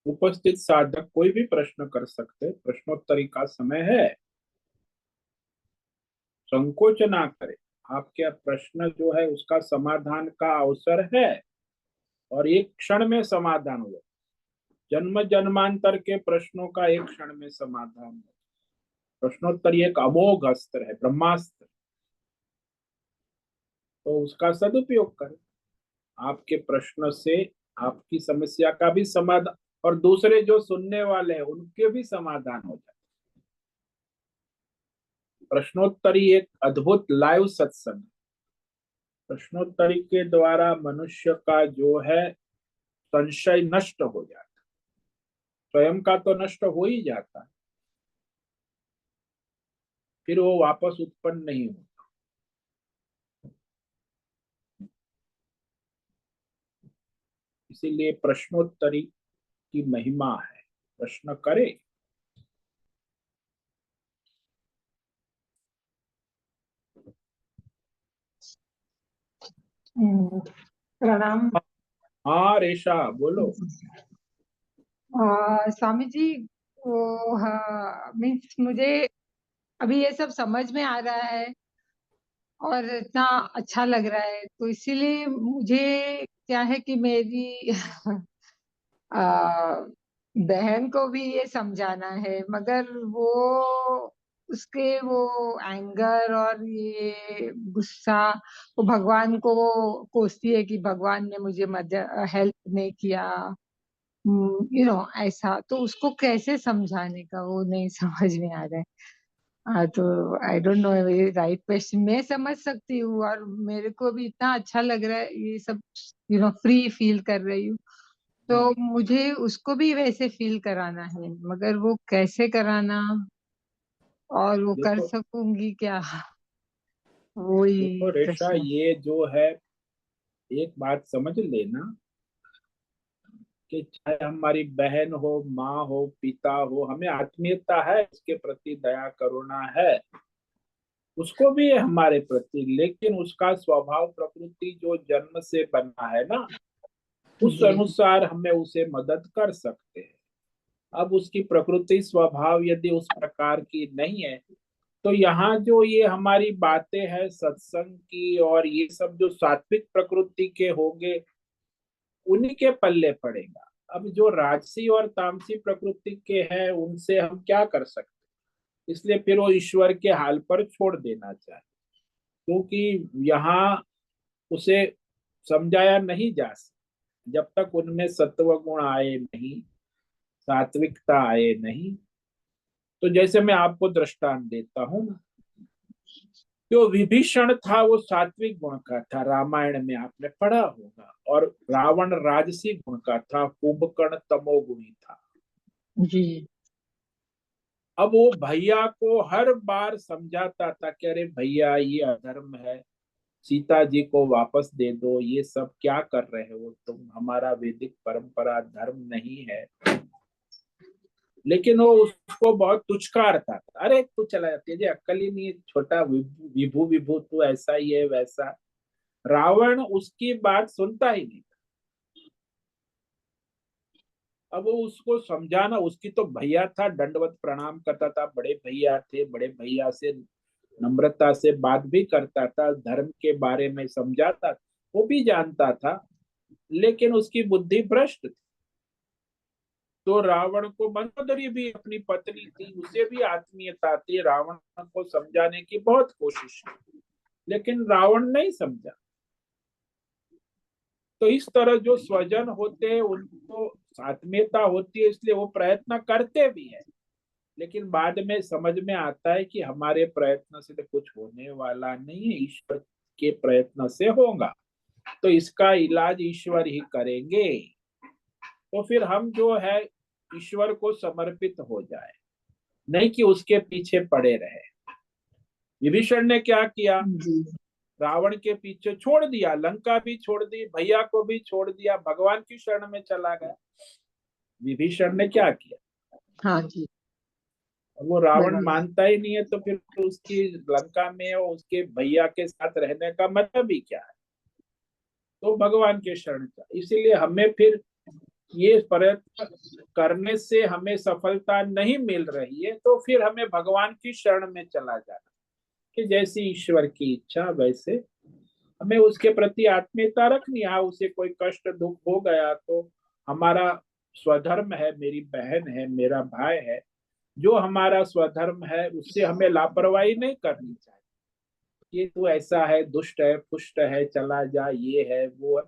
A: उपस्थित साधक कोई भी प्रश्न कर सकते, प्रश्नोत्तरी का समय है, संकोच ना करें। आपके प्रश्न जो है उसका समाधान का अवसर है, और एक क्षण में समाधान हो, जन्म जन्मांतर के प्रश्नों का एक क्षण में समाधान है। प्रश्नोत्तरी एक अमोघ अस्त्र है, ब्रह्मास्त्र, तो उसका सदुपयोग करें। आपके प्रश्न से आपकी समस्या का भी समाधान, और दूसरे जो सुनने वाले हैं उनके भी समाधान हो जाए। प्रश्नोत्तरी एक अद्भुत लाइव सत्संग। प्रश्नोत्तरी के द्वारा मनुष्य का जो है संशय नष्ट हो जाता है, स्वयं का तो नष्ट हो ही जाता है, फिर वो वापस उत्पन्न नहीं होता। इसीलिए प्रश्नोत्तरी की महिमा है, प्रश्न करे।
B: प्रणाम।
A: हाँ रेशा बोलो।
B: स्वामी जी, वो हाँ, मीन्स मुझे अभी ये सब समझ में आ रहा है और इतना अच्छा लग रहा है, तो इसीलिए मुझे क्या है कि मेरी आ, बहन को भी ये समझाना है, मगर वो उसके वो एंगर और ये गुस्सा, वो भगवान को वो कोसती है कि भगवान ने मुझे मदद हेल्प नहीं किया, ऐसा। तो उसको कैसे समझाने का वो नहीं समझ में आ रहा है। तो आई डोंट नो ये राइट क्वेश्चन। मैं समझ सकती हूँ और मेरे को भी इतना अच्छा लग रहा है ये सब, फ्री फील कर रही हूँ। तो मुझे उसको भी वैसे फील कराना है, मगर वो कैसे कराना और वो कर
A: देखो
B: सकूंगी क्या, वो
A: देखो
B: ही
A: रेशा,
B: प्रश्न।
A: ये जो है, एक बात समझ लेना कि चाहे हमारी बहन हो, माँ हो, पिता हो, हमें आत्मीयता है, इसके प्रति दया करुणा है, उसको भी है हमारे प्रति, लेकिन उसका स्वभाव प्रकृति जो जन्म से बना है ना, उस
B: जी
A: अनुसार हमें उसे मदद कर सकते हैं। अब उसकी प्रकृति स्वभाव यदि उस प्रकार की नहीं है, तो यहाँ जो ये हमारी बातें हैं सत्संग की, और ये सब जो सात्विक प्रकृति के होंगे उन्हीं के पल्ले पड़ेगा। अब जो राजसी और तामसी प्रकृति के हैं उनसे हम क्या कर सकते, इसलिए फिर वो ईश्वर के हाल पर छोड़ देना चाहिए, क्योंकि यहाँ उसे समझाया नहीं जा सकता जब तक उनमें सत्व गुण आए नहीं, सात्विकता आए नहीं। तो जैसे मैं आपको दृष्टांत देता हूँ, जो विभीषण था वो सात्विक गुण का था, रामायण में आपने पढ़ा होगा, और रावण राजसी गुण का था, कुंभकर्ण तमोगुणी था।
B: जी
A: अब वो भैया को हर बार समझाता था कि अरे भैया ये अधर्म है, सीता जी को वापस दे दो, ये सब क्या कर रहे हो तुम, हमारा वैदिक परंपरा धर्म नहीं है। लेकिन वो उसको बहुत तुचकारता था, अरे तू चला जाती है, अक्कल ही नहीं है, छोटा विभू विभू विभू, तू ऐसा ही है वैसा। रावण उसकी बात सुनता ही नहीं। अब वो उसको समझाना, उसकी तो भैया था, दंडवत प्रणाम करता था, बड़े भैया थे, बड़े भैया से नम्रता से बात भी करता था, धर्म के बारे में समझाता, वो भी जानता था, लेकिन उसकी बुद्धि भ्रष्ट थी। तो रावण को, मंदोदरी भी अपनी पत्नी थी, उसे भी आत्मीयता थी, रावण को समझाने की बहुत कोशिश की, लेकिन रावण नहीं समझा। तो इस तरह जो स्वजन होते हैं उनको आत्मीयता होती है, इसलिए वो प्रयत्न करते भी है, लेकिन बाद में समझ में आता है कि हमारे प्रयत्न से तो कुछ होने वाला नहीं है, ईश्वर के प्रयत्न से होगा, तो इसका इलाज ईश्वर ही करेंगे। तो फिर हम जो है ईश्वर को समर्पित हो जाए, नहीं कि उसके पीछे पड़े रहे। विभीषण ने क्या किया,
B: जी।
A: रावण के पीछे छोड़ दिया, लंका भी छोड़ दी, भैया को भी छोड़ दिया, भगवान की शरण में चला गया। विभीषण ने क्या किया,
B: हाँ जी,
A: वो रावण
B: बराबर।
A: मानता ही नहीं है, तो फिर उसकी लंका में और उसके भैया के साथ रहने का मतलब ही क्या है। तो भगवान के शरण का, इसीलिए हमें फिर ये प्रयत्न करने से हमें सफलता नहीं मिल रही है, तो फिर हमें भगवान की शरण में चला जाना, कि जैसी ईश्वर की इच्छा वैसे हमें उसके प्रति आत्मीयता रखनी है। उसे कोई कष्ट दुख हो गया तो हमारा स्वधर्म है, मेरी बहन है, मेरा भाई है, जो हमारा स्वधर्म है उससे हमें लापरवाही नहीं करनी चाहिए। ये तो ऐसा है, दुष्ट है, पुष्ट है, चला जा, ये है वो है।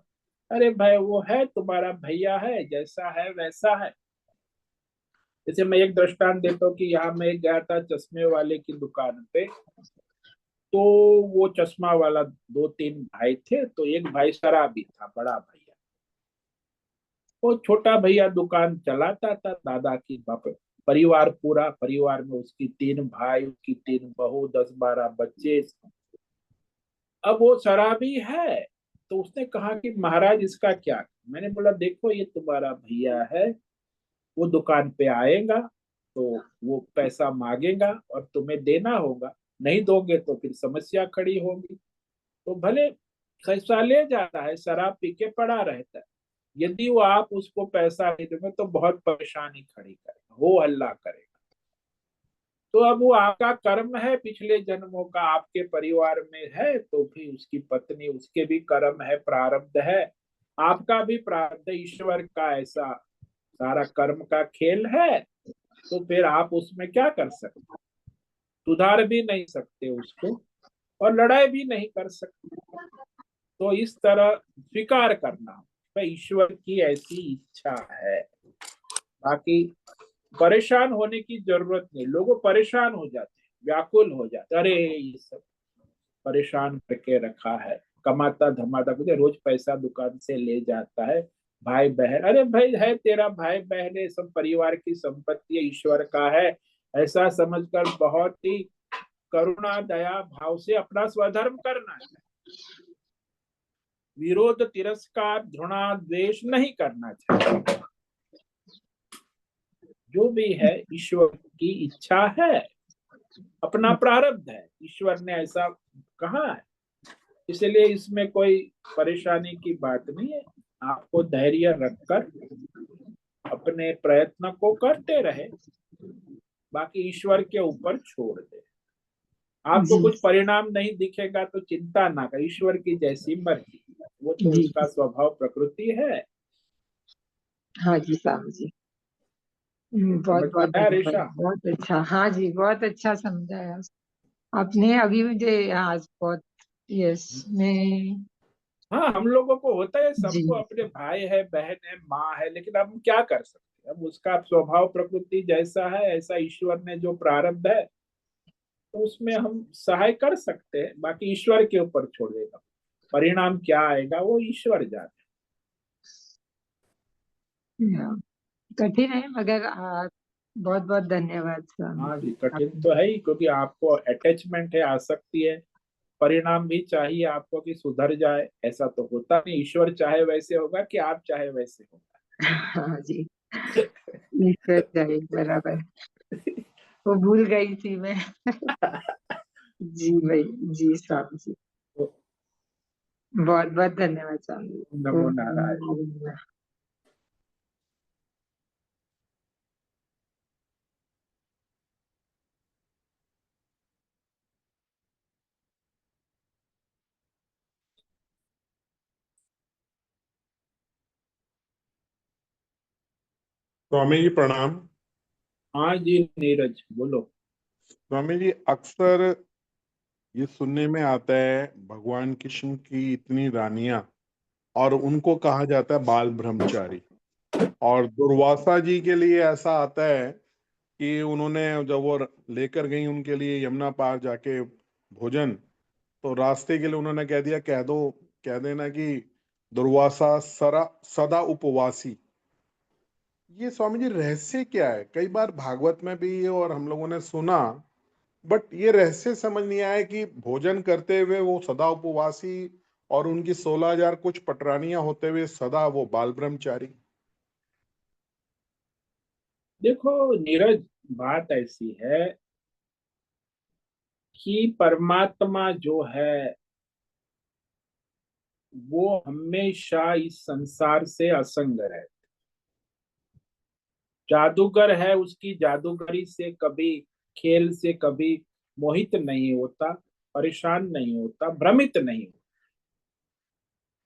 A: अरे भाई वो है, तुम्हारा भैया है, जैसा है वैसा है। जैसे मैं एक दृष्टांत देता हूँ कि यहाँ मैं गया था चश्मे वाले की दुकान पे, तो वो चश्मा वाला दो तीन भाई थे, तो एक भाई शराबी था, बड़ा भैया। वो छोटा भैया दुकान चलाता था, दादा की बाप, परिवार, पूरा परिवार में उसकी तीन भाई, उसकी तीन बहू, 10-12 बच्चे। अब वो शराबी है, तो उसने कहा कि महाराज इसका क्या। मैंने बोला देखो ये तुम्हारा भैया है, वो दुकान पे आएगा तो वो पैसा मांगेगा और तुम्हें देना होगा, नहीं दोगे तो फिर समस्या खड़ी होगी। तो भले पैसा ले जाता है, शराब पी के पड़ा रहता है, यदि वो आप उसको पैसा नहीं दोगे तो बहुत परेशानी खड़ी करेगा, हो हल्ला करेगा। तो अब वो आपका कर्म है, पिछले जन्मों का आपके परिवार में है, तो फिर उसकी पत्नी, उसके भी कर्म है, प्रारब्ध है, आपका भी प्रारब्ध है, ईश्वर का ऐसा सारा कर्म का खेल है। तो फिर आप उसमें क्या कर सकते, सुधार भी नहीं सकते उसको, और लड़ाई भी नहीं कर सकते। तो इस तरह स्वीकार करना भाई ईश्वर की ऐसी इच्छा है, बाकी परेशान होने की जरूरत नहीं। लोगों परेशान हो जाते हैं, व्याकुल हो जाते, अरे ये सब परेशान करके रखा है, कमाता धमाता कुछ, रोज पैसा दुकान से ले जाता है, भाई बहन, अरे भाई है तेरा भाई बहन है, सब परिवार की संपत्ति है, ईश्वर का है, ऐसा समझकर बहुत ही करुणा दया भाव से अपना स्वधर्म करना है। विरोध, तिरस्कार, घृणा, द्वेष नहीं करना चाहिए। जो भी है ईश्वर की इच्छा है, अपना प्रारब्ध है, ईश्वर ने ऐसा कहा है, इसलिए इसमें कोई परेशानी की बात नहीं है। आपको धैर्य रखकर अपने प्रयत्न को करते रहे, बाकी ईश्वर के ऊपर छोड़ दे। आपको
B: जी।
A: कुछ परिणाम नहीं दिखेगा तो चिंता ना कर, ईश्वर की जैसी मर्जी, वो तो
B: जी।
A: उसका स्वभाव प्रकृति है।
B: हाँ जी साहब जी। बहुत
A: समझ में
B: बहुत
A: आया
B: धन्यवाद,
A: रेशा।
B: बहुत अच्छा। हाँ जी, बहुत अच्छा समझाया आपने अभी मुझे आज बहुत। यस, मैं।
A: हाँ, हम लोगों को होता है,
B: जी।
A: सबको अपने भाई है, बहन है, माँ है, लेकिन हम क्या कर सकते हैं, अब उसका स्वभाव प्रकृति जैसा है, ऐसा ईश्वर ने जो प्रारब्ध है, तो उसमें हम सहाय कर सकते हैं, बाकी ईश्वर के ऊपर छोड़ देगा। परिणाम क्या आएगा वो ईश्वर जाने।
B: कठिन है मगर बहुत बहुत धन्यवाद स्वामी
A: हाँ जी,
B: जी
A: कठिन
B: आपने।
A: तो है ही, क्योंकि आपको अटैचमेंट है, आसक्ति है। परिणाम भी चाहिए आपको कि सुधर जाए, ऐसा तो होता नहीं, ईश्वर चाहे वैसे होगा कि आप चाहे वैसे
B: हाँ जी, ईश्वर जाए बराबर। वो भूल गई थी मैं। जी भाई। जी स्वामी जी,
A: होगा।
B: बहुत बहुत धन्यवाद स्वामी जी।
A: नमो
B: ओम नमो
A: नारायण।
B: नारायण।
C: स्वामी जी प्रणाम।
A: हाँ जी नीरज बोलो।
C: स्वामी जी, अक्सर ये सुनने में आता है भगवान कृष्ण की इतनी रानियां और उनको कहा जाता है बाल ब्रह्मचारी। और दुर्वासा जी के लिए ऐसा आता है कि उन्होंने जब वो लेकर गई उनके लिए यमुना पार जाके भोजन, तो रास्ते के लिए उन्होंने कह दिया, कह देना कि दुर्वासा सदा उपवासी। ये स्वामी जी रहस्य क्या है? कई बार भागवत में भी और हम लोगों ने सुना, बट ये रहस्य समझ नहीं आया कि भोजन करते हुए वो सदा उपवासी और उनकी 16,000 कुछ पटरानियां होते हुए सदा वो बाल ब्रह्मचारी।
A: देखो नीरज, बात ऐसी है कि परमात्मा जो है वो हमेशा इस संसार से असंग है। जादूगर है, उसकी जादूगरी से कभी, खेल से कभी मोहित नहीं होता, परेशान नहीं होता, भ्रमित नहीं होता।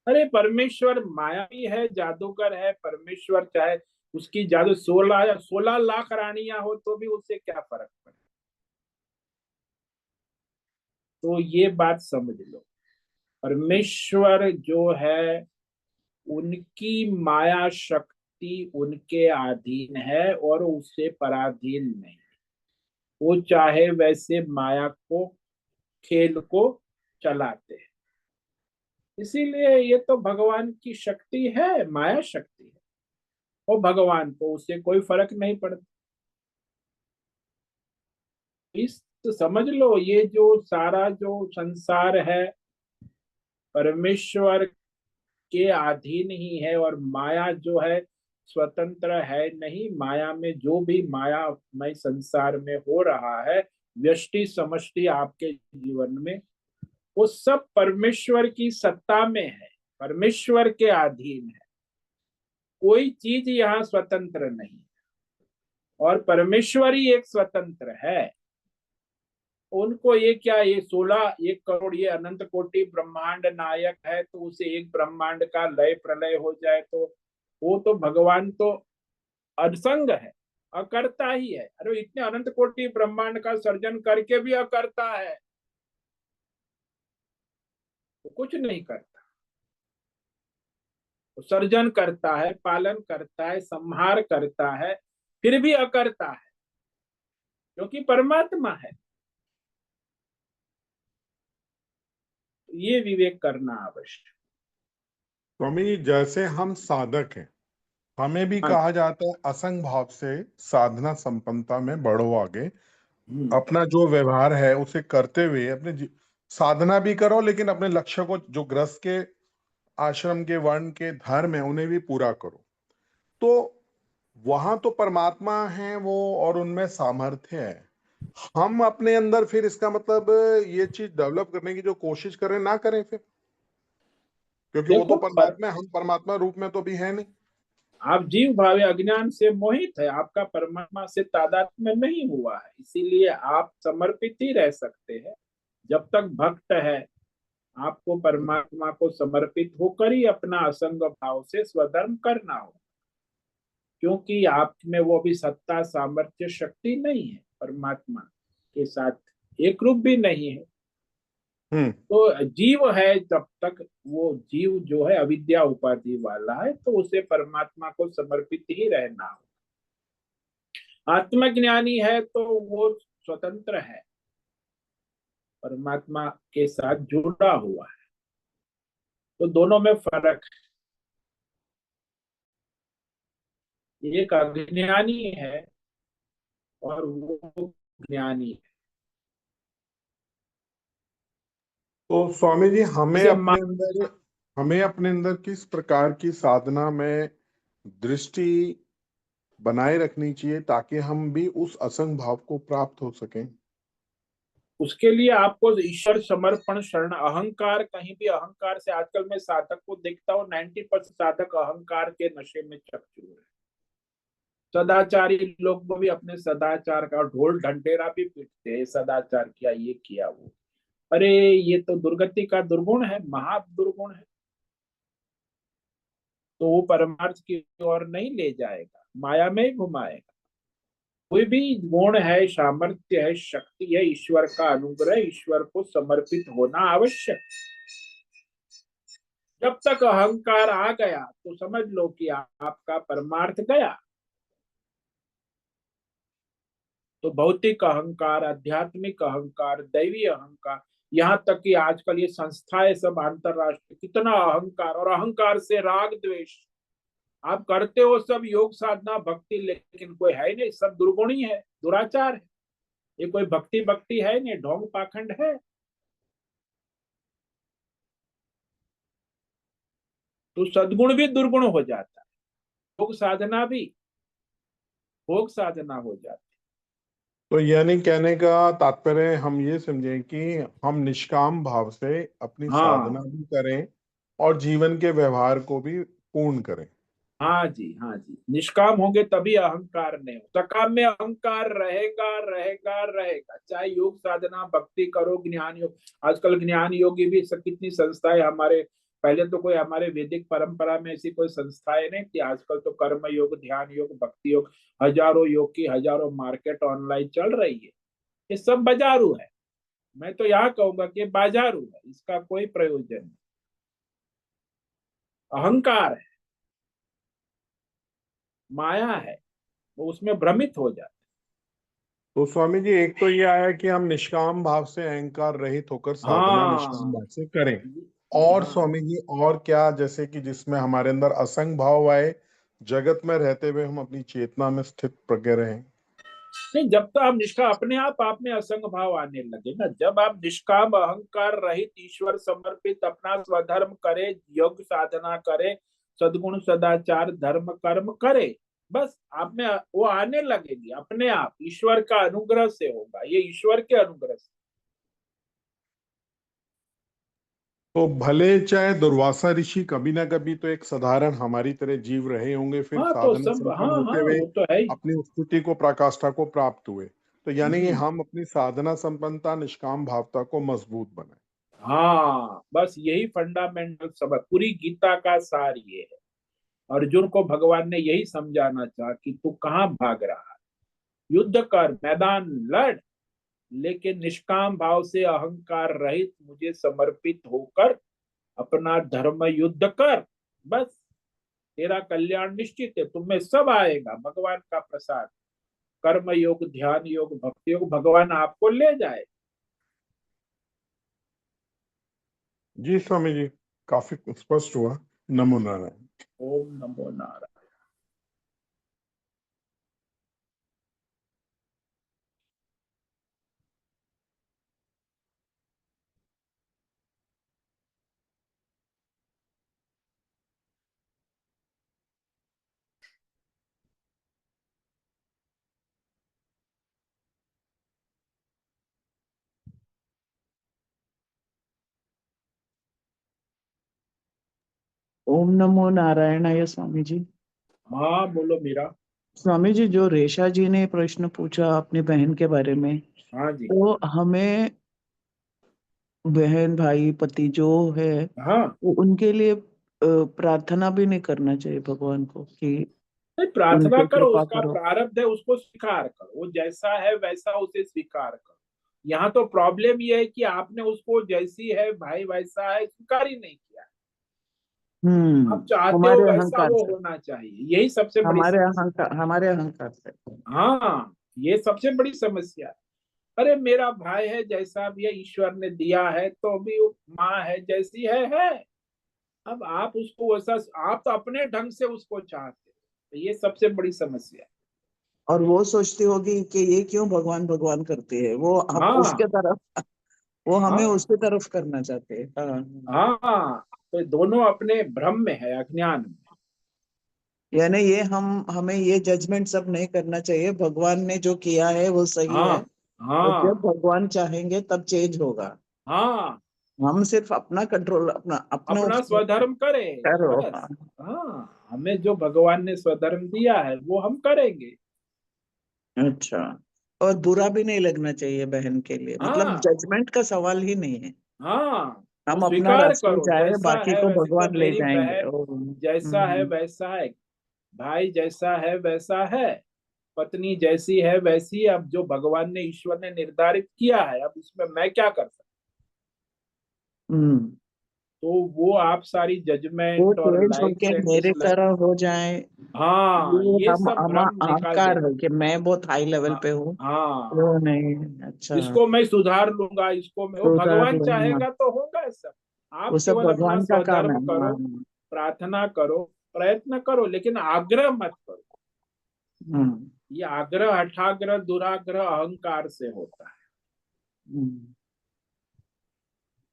A: अरे परमेश्वर मायावी है, जादूगर है। परमेश्वर चाहे उसकी जादू 16 लाख रानियां हो तो भी उससे क्या फर्क पड़े। तो ये बात समझ लो, परमेश्वर जो है उनकी माया शक्ति उनके अधीन है और उससे पराधीन नहीं। वो चाहे वैसे माया को, खेल को चलाते हैं। इसीलिए ये तो भगवान की शक्ति है, माया शक्ति है। और भगवान को उससे कोई फर्क नहीं पड़ता। इस तो समझ लो, ये जो सारा जो संसार है परमेश्वर के अधीन ही है। और माया जो है स्वतंत्र है नहीं। माया में जो भी मायामय संसार में हो रहा है, व्यष्टि समष्टि आपके जीवन में, वो सब परमेश्वर की सत्ता में है, परमेश्वर के अधीन है। कोई चीज यहाँ स्वतंत्र नहीं। और परमेश्वर ही एक स्वतंत्र है। उनको ये क्या, ये 1 करोड़, ये अनंत कोटि ब्रह्मांड नायक है, तो उसे एक ब्रह्मांड का लय प्रलय हो जाए तो वो तो भगवान तो असंग है, अकर्ता ही है। अरे इतने अनंत कोटि ब्रह्मांड का सर्जन करके भी अकर्ता है, तो कुछ नहीं करता। तो सर्जन करता है, पालन करता है, संहार करता है, फिर भी अकर्ता है क्योंकि परमात्मा है। ये विवेक करना आवश्यक।
C: स्वामी जी, जैसे हम साधक हैं, हमें भी
A: हाँ।
C: कहा जाता है असंग भाव से साधना संपन्नता में बढ़ो आगे।
A: हम्म।
C: अपना जो व्यवहार है उसे करते हुए साधना भी करो, लेकिन अपने लक्ष्य को, जो गृहस्थ के, आश्रम के, वर्ण के, धर्म है, उन्हें भी पूरा करो। तो वहां तो परमात्मा है वो, और उनमें सामर्थ्य है। हम अपने अंदर फिर इसका मतलब ये चीज डेवलप करने की जो कोशिश करें ना करें फिर, क्योंकि वो तो
A: देखो
C: परमात्मा है, हम परमात्मा रूप में तो भी है नहीं।
A: आप जीव भावे अज्ञान से मोहित है, आपका परमात्मा से तादात्म्य नहीं हुआ है। इसीलिए आप समर्पित ही रह सकते हैं। जब तक भक्त है आपको परमात्मा को समर्पित होकर ही अपना असंग भाव से स्वधर्म करना हो। क्योंकि आप में वो भी सत्ता सामर्थ्य शक्ति नहीं है, परमात्मा के साथ एक रूप भी नहीं है।
C: हम्म।
A: तो जीव है, जब तक वो जीव जो है अविद्या उपाधि वाला है, तो उसे परमात्मा को समर्पित ही रहना हो। आत्मज्ञानी है तो वो स्वतंत्र है, परमात्मा के साथ जुड़ा हुआ है। तो दोनों में फर्क है, एक अज्ञानी है और वो ज्ञानी है।
C: तो स्वामी जी,
A: जैसे
C: हमें अपने अंदर किस प्रकार की साधना में दृष्टि बनाए रखनी चाहिए ताकि हम भी उस असंग भाव को प्राप्त हो सकें?
A: उसके लिए आपको ईश्वर समर्पण, शरण, अहंकार, कहीं भी अहंकार से, आजकल मैं साधक को देखता हूँ 90% साधक अहंकार के नशे में चकचूर है। सदाचारी लोग भी अपने सदाचार का ढोल ढंढेरा भी पीटते हैं, सदाचार किया, ये किया, वो। अरे ये तो दुर्गति का दुर्गुण है, महा दुर्गुण है। तो वो परमार्थ की ओर नहीं ले जाएगा, माया में ही घुमाएगा। कोई भी गुण है, सामर्थ्य है, शक्ति है, ईश्वर का अनुग्रह, ईश्वर को समर्पित होना आवश्यक। जब तक अहंकार आ गया तो समझ लो कि आपका परमार्थ गया। तो भौतिक अहंकार, आध्यात्मिक अहंकार, दैवी अहंकार, यहाँ तक कि आजकल ये संस्थाएं सब अंतरराष्ट्रीय, कितना अहंकार, और अहंकार से राग द्वेष। आप करते हो सब योग साधना भक्ति, लेकिन कोई है नहीं, सब दुर्गुणी है, दुराचार है। ये कोई भक्ति भक्ति है नहीं, ढोंग पाखंड है। तो सद्गुण भी दुर्गुण हो जाता है, योग साधना भी भोग साधना हो जाती
C: तो यानी कहने का तात्पर्य हम ये समझें कि हम निष्काम भाव से अपनी
A: है।
C: साधना
A: हाँ
C: भी करें और जीवन के व्यवहार को भी पूर्ण करें।
A: हाँ जी, हाँ जी, निष्काम होंगे तभी अहंकार नहीं हो। सकाम में अहंकार रहेगा रहेगा रहेगा, चाहे योग साधना भक्ति करो, ज्ञान योग। आजकल ज्ञान योगी भी कितनी संस्थाएं हमारे, पहले तो कोई हमारे वैदिक परंपरा में ऐसी कोई संस्थाएं नहीं थी। आजकल तो कर्म योग, ध्यान योग, भक्ति योग, हजारों योग की हजारों मार्केट ऑनलाइन चल रही है। ये सब बाजारू है। मैं तो यहाँ कहूंगा कि बाजारू है, इसका कोई प्रयोजन नहीं। अहंकार है, माया है, वो उसमें भ्रमित हो जाता
C: तो स्वामी जी, एक तो ये आया कि हम निष्काम भाव से अहंकार रहित होकर
A: है।
C: साधना निष्काम
A: हाँ
C: भाव से करें। और
A: हाँ,
C: स्वामी जी, और क्या, जैसे कि जिसमें हमारे अंदर असंग भाव आए, जगत में रहते हुए हम अपनी चेतना में स्थित प्रज्ञ रहें।
A: नहीं, जब तक आप निष्काम, अपने आप में असंग भाव आने लगे ना, जब आप निष्काम अहंकार रहित ईश्वर समर्पित अपना स्वधर्म करे, योग साधना करे, सद्गुण सदाचार धर्म कर्म करे, बस आप में वो आने लगेगी अपने आप, ईश्वर का अनुग्रह से होगा, ये ईश्वर के अनुग्रह से।
C: तो भले चाहे दुर्वासा ऋषि कभी ना कभी तो एक साधारण हमारी तरह जीव रहे होंगे, फिर
A: हाँ तो
C: साधना
A: सब, हाँ
C: संपन्न होते
A: हाँ,
C: हुए
A: वो तो है ही।
C: अपनी स्तुति को, पराकाष्ठा को प्राप्त हुए। तो यानी कि
A: हम्म,
C: हम अपनी साधना संपन्नता, निष्काम भावता को मजबूत बनाए।
A: हाँ बस यही फंडामेंटल सबक, पूरी गीता का सार ये है। अर्जुन को भगवान ने यही समझाना चाहा कि तू कहाँ भाग रहा है, युद्ध कर, मैदान लड़, लेकिन निष्काम भाव से अहंकार रहित मुझे समर्पित होकर अपना धर्म युद्ध कर। बस तेरा कल्याण निश्चित है, तुम्हें सब आएगा, भगवान का प्रसाद। कर्म योग, ध्यान योग, भक्ति योग, भगवान आपको ले जाए।
C: जी स्वामी जी, काफी स्पष्ट हुआ। नमो नारायण।
A: ओम नमो नारायण।
D: ओम नमो नारायणाय स्वामी जी।
A: हाँ बोलो मीरा।
D: स्वामी जी, जो रेशा जी ने प्रश्न पूछा अपनी बहन के बारे में,
A: हाँ जी।
D: तो हमें बहन भाई पति जो है
A: हाँ,
D: वो उनके लिए प्रार्थना भी नहीं करना चाहिए भगवान को कि
A: नहीं प्रार्थना
D: उनके
A: करो,
D: कृपा
A: उसका
D: करो।
A: प्रारब्ध है, उसको स्वीकार करो, वो जैसा है वैसा उसे स्वीकार करो। यहाँ तो प्रॉब्लम ये है कि आपने उसको जैसी है भाई वैसा है स्वीकार ही नहीं किया। आप चाहते हो
D: हमारे
A: वैसा
D: अहंकार
A: वो
D: से,
A: होना चाहिए, यही सबसे बड़ी समस्या।
D: हमारे अहंकार से।
A: हाँ, ये सबसे बड़ी समस्या है। अरे मेरा भाई है, जैसा भी है ईश्वर ने दिया है, तो भी वो माँ है जैसी है। अब आप उसको वैसा, आप तो अपने ढंग से उसको चाहते हो, ये सबसे बड़ी समस्या है।
D: और वो सोचती होगी कि ये क्यों भगवान भगवान करती है, वो आप
A: हाँ
D: उसके तरफ, वो हमें
A: हाँ
D: उसके तरफ करना चाहते हैं। हाँ।
A: हाँ, तो दोनों अपने भ्रम में है, अज्ञान में।
D: यानी ये हमें ये जजमेंट सब नहीं करना चाहिए, भगवान ने जो किया है वो सही है,
A: हाँ
D: और जब
A: हाँ
D: भगवान चाहेंगे तब चेंज होगा।
A: हाँ,
D: हम सिर्फ अपना कंट्रोल, अपना
A: अपना
D: उसमें
A: स्वधर्म करे,
D: करो।
A: बस।
D: हाँ।
A: हाँ, हमें जो भगवान ने स्वधर्म दिया है वो हम करेंगे।
D: अच्छा। और बुरा भी नहीं लगना चाहिए बहन के लिए, मतलब
A: हाँ
D: जजमेंट का सवाल ही नहीं है।
A: हाँ, तो
D: हम अपना
A: स्वीकार
D: रास्ते
A: करो,
D: जाए,
A: जैसा
D: बाकी
A: है
D: को
A: वैसे, तो
D: भगवान ले
A: मेरी
D: जाएंगे।
A: बहन जैसा है
D: हम्म।
A: वैसा है, भाई जैसा है वैसा है, पत्नी जैसी है वैसी है। अब जो भगवान ने, ईश्वर ने निर्धारित किया है, अब इसमें मैं क्या कर सकता।
D: हम्म।
A: तो वो आप सारी
D: वो
A: जजमेंट और
D: चेंज
A: लाइक्स
D: होके
A: एंड
D: मेरे
A: डिसलाइक,
D: तरह हो जाए,
A: हाँ
D: ये
A: ये
D: हम
A: सब भ्रम निकाल
D: अहंकार
A: देना।
D: है कि मैं बहुत हाई लेवल
A: हाँ
D: पे हूँ।
A: हाँ,
D: वो नहीं। अच्छा।
A: इसको मैं सुधार लूंगा, इसको मैं, वो
D: सुधार
A: भगवान
D: लूंगा।
A: चाहेगा तो होगा सब। आप
D: वो सब
A: केवल अपना
D: भगवान का काम
A: स्वधर्म
D: है।
A: करो,
D: हाँ।
A: प्रार्थना करो, प्रयत्न करो, लेकिन आग्रह मत करो।
D: हम्म।
A: ये आग्रह हठाग्रह दुराग्रह अहंकार से होता है।
D: हम्म।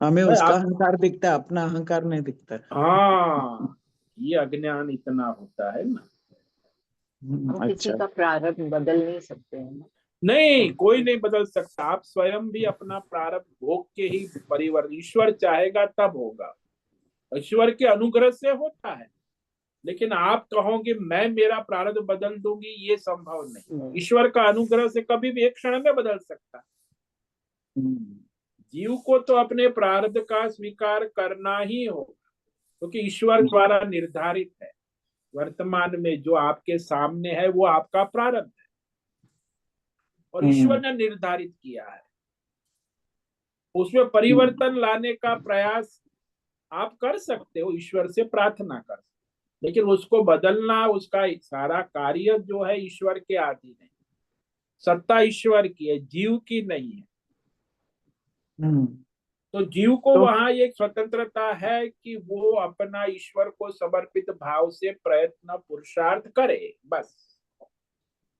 D: हमें
A: भाई
D: उसका
A: आप,
D: अहंकार दिखता है, अपना अहंकार नहीं दिखता है।
A: हाँ ये अज्ञान इतना होता है ना।
B: हम किसी
D: अच्छा।
B: का प्रारब्ध बदल नहीं सकते हैं ना।
A: नहीं, कोई नहीं बदल सकता। आप स्वयं भी अपना प्रारब्ध भोग के ही परिवर्तन, ईश्वर चाहेगा तब होगा, ईश्वर के अनुग्रह से होता है। लेकिन आप कहोगे मैं मेरा प्रारब्ध बदल दूंगी, ये संभव नहीं।
B: नहीं।
A: ईश्वर का अनुग्रह से कभी भी एक क्षण में बदल सकता है।
D: हम्म।
A: जीव को तो अपने प्रारब्ध का स्वीकार करना ही होगा, क्योंकि ईश्वर द्वारा निर्धारित है। वर्तमान में जो आपके सामने है वो आपका प्रारब्ध है, और ईश्वर
D: हम्म।
A: ने निर्धारित किया है। उसमें
D: हम्म।
A: परिवर्तन लाने का प्रयास आप कर सकते हो, ईश्वर से प्रार्थना कर सकते हो, लेकिन उसको बदलना, उसका सारा कार्य जो है ईश्वर के अधीन है। सत्ता ईश्वर की है, जीव की नहीं है।
D: हम्म।
A: तो जीव को
D: तो
A: वहां एक स्वतंत्रता है कि वो अपना ईश्वर को समर्पित भाव से प्रयत्न पुरुषार्थ करे, बस।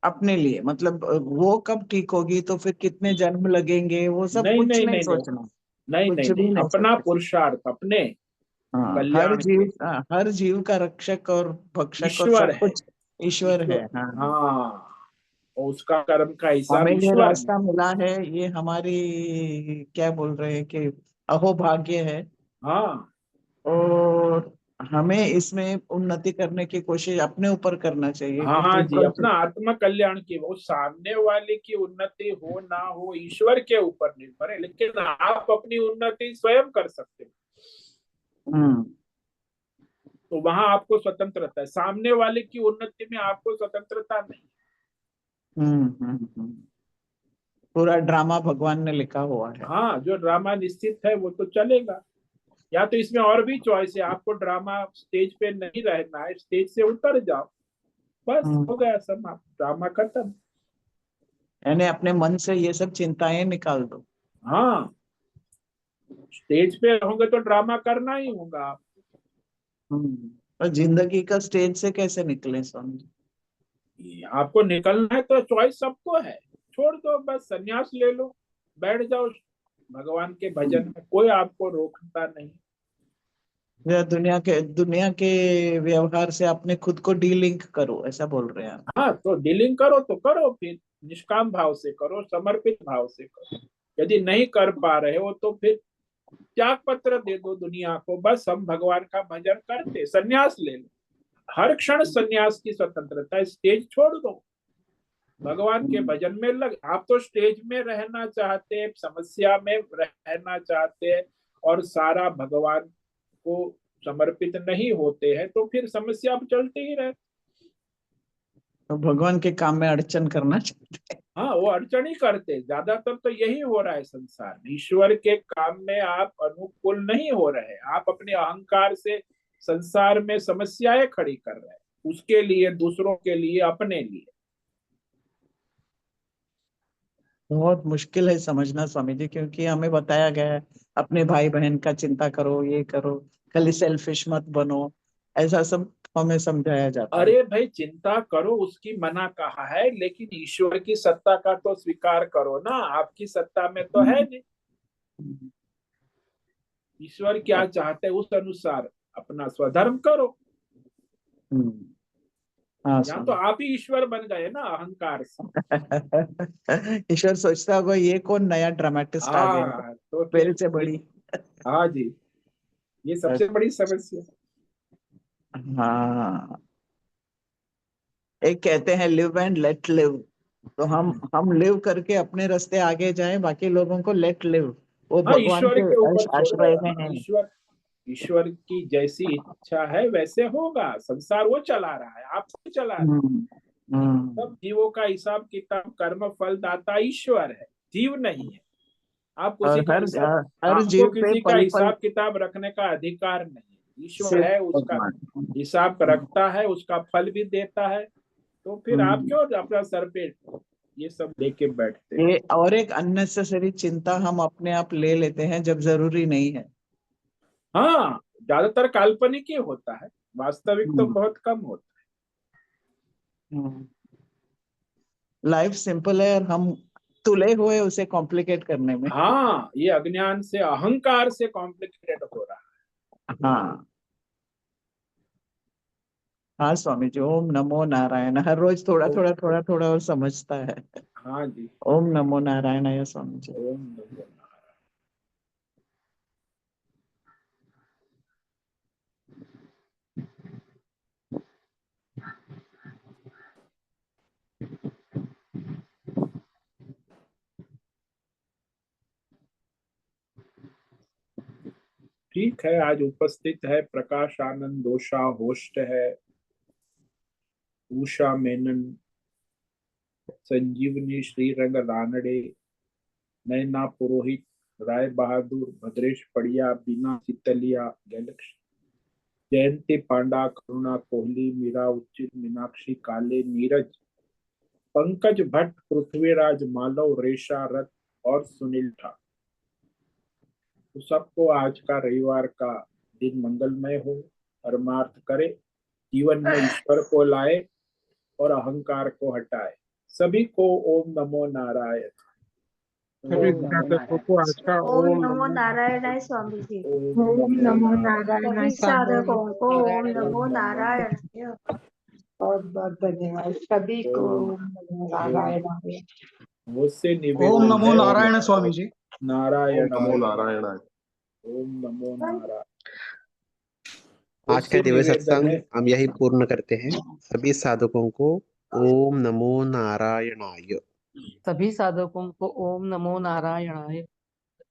D: अपने लिए मतलब वो कब ठीक होगी, तो फिर कितने जन्म लगेंगे, वो सब
A: नहीं
D: कुछ
A: नहीं
D: नहीं
A: नहीं नहीं,
D: सोचना।
A: नहीं
D: कुछ
A: नहीं नहीं,
D: भी नहीं
A: अपना
D: सोचना।
A: पुरुषार्थ अपने
D: हाँ,
A: कल्याण के लिए
D: हर जीव का रक्षक और भक्षक और
A: ईश्वर
D: सब
A: है।
D: कुछ ईश्वर है।
A: ईश्वर,
D: हाँ।
A: हाँ, और उसका कर्म का
D: हमें
A: हिसाब
D: ये
A: ईश्वर ने।
D: रास्ता मिला है, ये हमारी क्या बोल रहे हैं कि अहोभाग्य है।
A: हाँ
D: और हमें इसमें उन्नति करने की कोशिश अपने ऊपर करना चाहिए,
A: हाँ
D: कुछ
A: हाँ जी,
D: ऊपर से।
A: अपना आत्म कल्याण की, वो सामने वाले की उन्नति हो ना हो ईश्वर के ऊपर निर्भर है, लेकिन आप अपनी उन्नति स्वयं कर सकते हो।
D: हम्म।
A: तो वहां आपको स्वतंत्रता है, सामने वाले की उन्नति में आपको स्वतंत्रता नहीं।
D: हम्म। पूरा ड्रामा भगवान ने लिखा हुआ है।
A: हाँ, जो ड्रामा निश्चित है वो तो चलेगा। या तो इसमें और भी चॉइस है, आपको ड्रामा स्टेज पे नहीं रहना है, स्टेज से उतर जाओ, बस
D: हम्म।
A: हो गया सब, आप ड्रामा खत्म।
D: यानी अपने मन से ये सब चिंताएं निकाल दो।
A: हाँ, स्टेज पे रहोगे तो ड्रामा करना ही होगा आप।
D: और जिंदगी का स्टेज से कैसे निकले स्वामी जी?
A: आपको निकलना है तो चॉइस सबको है, छोड़ दो, बस संन्यास ले लो, बैठ जाओ भगवान के भजन में, कोई आपको रोकता नहीं।
D: या दुनिया के व्यवहार से अपने खुद को डीलिंक करो, ऐसा बोल रहे हैं आप?
A: हाँ, तो डीलिंग करो तो करो, फिर निष्काम भाव से करो, समर्पित भाव से करो। यदि नहीं कर पा रहे हो तो फिर त्याग पत्र दे दो दुनिया को, बस हम भगवान का भजन करते, संन्यास ले लो। हर क्षण संन्यास की स्वतंत्रता, स्टेज छोड़ दो, भगवान के
D: हम्म।
A: भजन में लग। आप तो स्टेज में रहना चाहते हैं, समस्या में रहना चाहते हैं, और सारा भगवान को समर्पित नहीं होते हैं, तो फिर समस्या अब चलते ही रहे।
D: तो भगवान के काम में अड़चन करना चाहते
A: हाँ, वो अड़चन ही करते, ज्यादातर तो यही हो रहा है संसार में। ईश्वर के काम में आप अनुकूल नहीं हो रहे, आप अपने अहंकार से संसार में समस्याएं खड़ी कर रहे हैं, उसके लिए, दूसरों के लिए, अपने लिए।
D: हैं। बहुत मुश्किल है समझना स्वामी जी, क्योंकि हमें बताया गया है अपने भाई बहन का चिंता करो, ये करो, खाली सेल्फिश मत बनो, ऐसा सब हमें समझाया जाता है।
A: अरे भाई, चिंता करो उसकी मना कहा है, लेकिन ईश्वर की सत्ता का तो स्वीकार करो ना, आपकी सत्ता में तो है
D: हम्म।
A: नहीं। ईश्वर क्या चाहते हैं उस अनुसार अपना स्वधर्म करो।
D: हम्म। हाँ
A: यहाँ तो
D: स्वामी।
A: आप ही ईश्वर बन गए ना अहंकार से।
D: ईश्वर सोचता होगा ये कौन नया ड्रामेटिस्ट आ गया है,
A: हाँ तो
D: मेरे
A: फिर
D: से बड़ी।
A: हाँ जी, ये सबसे बड़ी समस्या।
D: हाँ। एक कहते हैं लिव एंड लेट लिव। तो हम लिव करके अपने रास्ते आगे जाएं, बाकी लोगों को लेट लिव, वो
A: हाँ,
D: भगवान
A: ईश्वर
D: के
A: के ऊपर छोड़ दो।
D: आश्रय में
A: हाँ,
D: है।
A: ईश्वर, ईश्वर की जैसी इच्छा है वैसे होगा, संसार वो चला रहा है, आपको चला रहा है।
D: हम्म।
A: सब
D: हम्म।
A: जीवों का हिसाब किताब, कर्म फल दाता ईश्वर है, जीव नहीं है। आप
D: और
A: किसी का
D: हर
A: हिसाब
D: हर
A: आपको
D: जीव पे
A: किसी का
D: पल पल
A: हिसाब किताब रखने का अधिकार नहीं। ईश्वर
D: सिर्फ
A: है, उसका
D: भगवान।
A: हिसाब रखता है, उसका फल भी देता है। तो फिर आप क्यों अपना सर पे ये सब लेके बैठते हैं?
D: ये और एक अननेसेसरी चिंता हम अपने आप ले लेते हैं जब जरूरी नहीं है।
A: हाँ, ज्यादातर काल्पनिक ही होता है, वास्तविक तो बहुत कम होता
D: लाइफ सिंपल है और हम तुले हुए उसे कॉम्प्लिकेट करने में।
A: है। हाँ, ये अज्ञान से, अहंकार से कॉम्प्लिकेटेड हो रहा है।
D: हाँ हाँ स्वामी जी, ओम नमो नारायण। हर रोज थोड़ा थोड़ा थोड़ा थोड़ा और समझता है।
A: हाँ जी।
D: ओम नमो नारायण या स्वामी जी।
A: ओम नमो नारायण। ठीक है, आज उपस्थित है प्रकाश आनंद दोषा, होस्ट है उषा मेनन, संजीवनी श्रीरंग रानडे, नैना पुरोहित, राय बहादुर, भद्रेश पड़िया, बीना सितलिया, गैलेक्सी, जयंती पांडा, करुणा कोहली, मीरा उच्चित, मीनाक्षी काले, नीरज, पंकज भट्ट, पृथ्वीराज, मालव, रेशा रथ और सुनील ठाकुर। तो सबको आज का रविवार का दिन मंगलमय हो, परमार्थ करे, जीवन में ईश्वर को लाए और अहंकार को हटाए। सभी को ओम नमो नारायण।
C: सभी
D: ओम नमो
C: दर्शकों को आज का
E: ओम
C: ओम
E: नमो
C: नमो
E: नारायणाय स्वामी जी।
A: ओम
B: ओम
A: नमो
B: नमो
A: नारायण।
B: नारायण
E: सभी
B: स्वामी जी।
E: साधकों को ओम
B: नारायण
E: नमो नारायण।
B: बहुत बहुत धन्यवाद सभी को। ओम नमो नारायण।
A: मुझसे
F: ओम
A: निवेदन
F: नमो
A: है,
F: नारायण स्वामी जी।
C: ओम
A: नारायण
C: नमो नारायणाय।
A: ओम नमो नारायण।
G: आज का
A: मुझसे
G: दिव्य
A: निवेदन
G: सत्संग
A: है,
G: हम यही पूर्ण करते हैं। सभी साधकों को ओम नमो नारायणाय।
H: सभी साधकों को ओम नमो नारायणाय।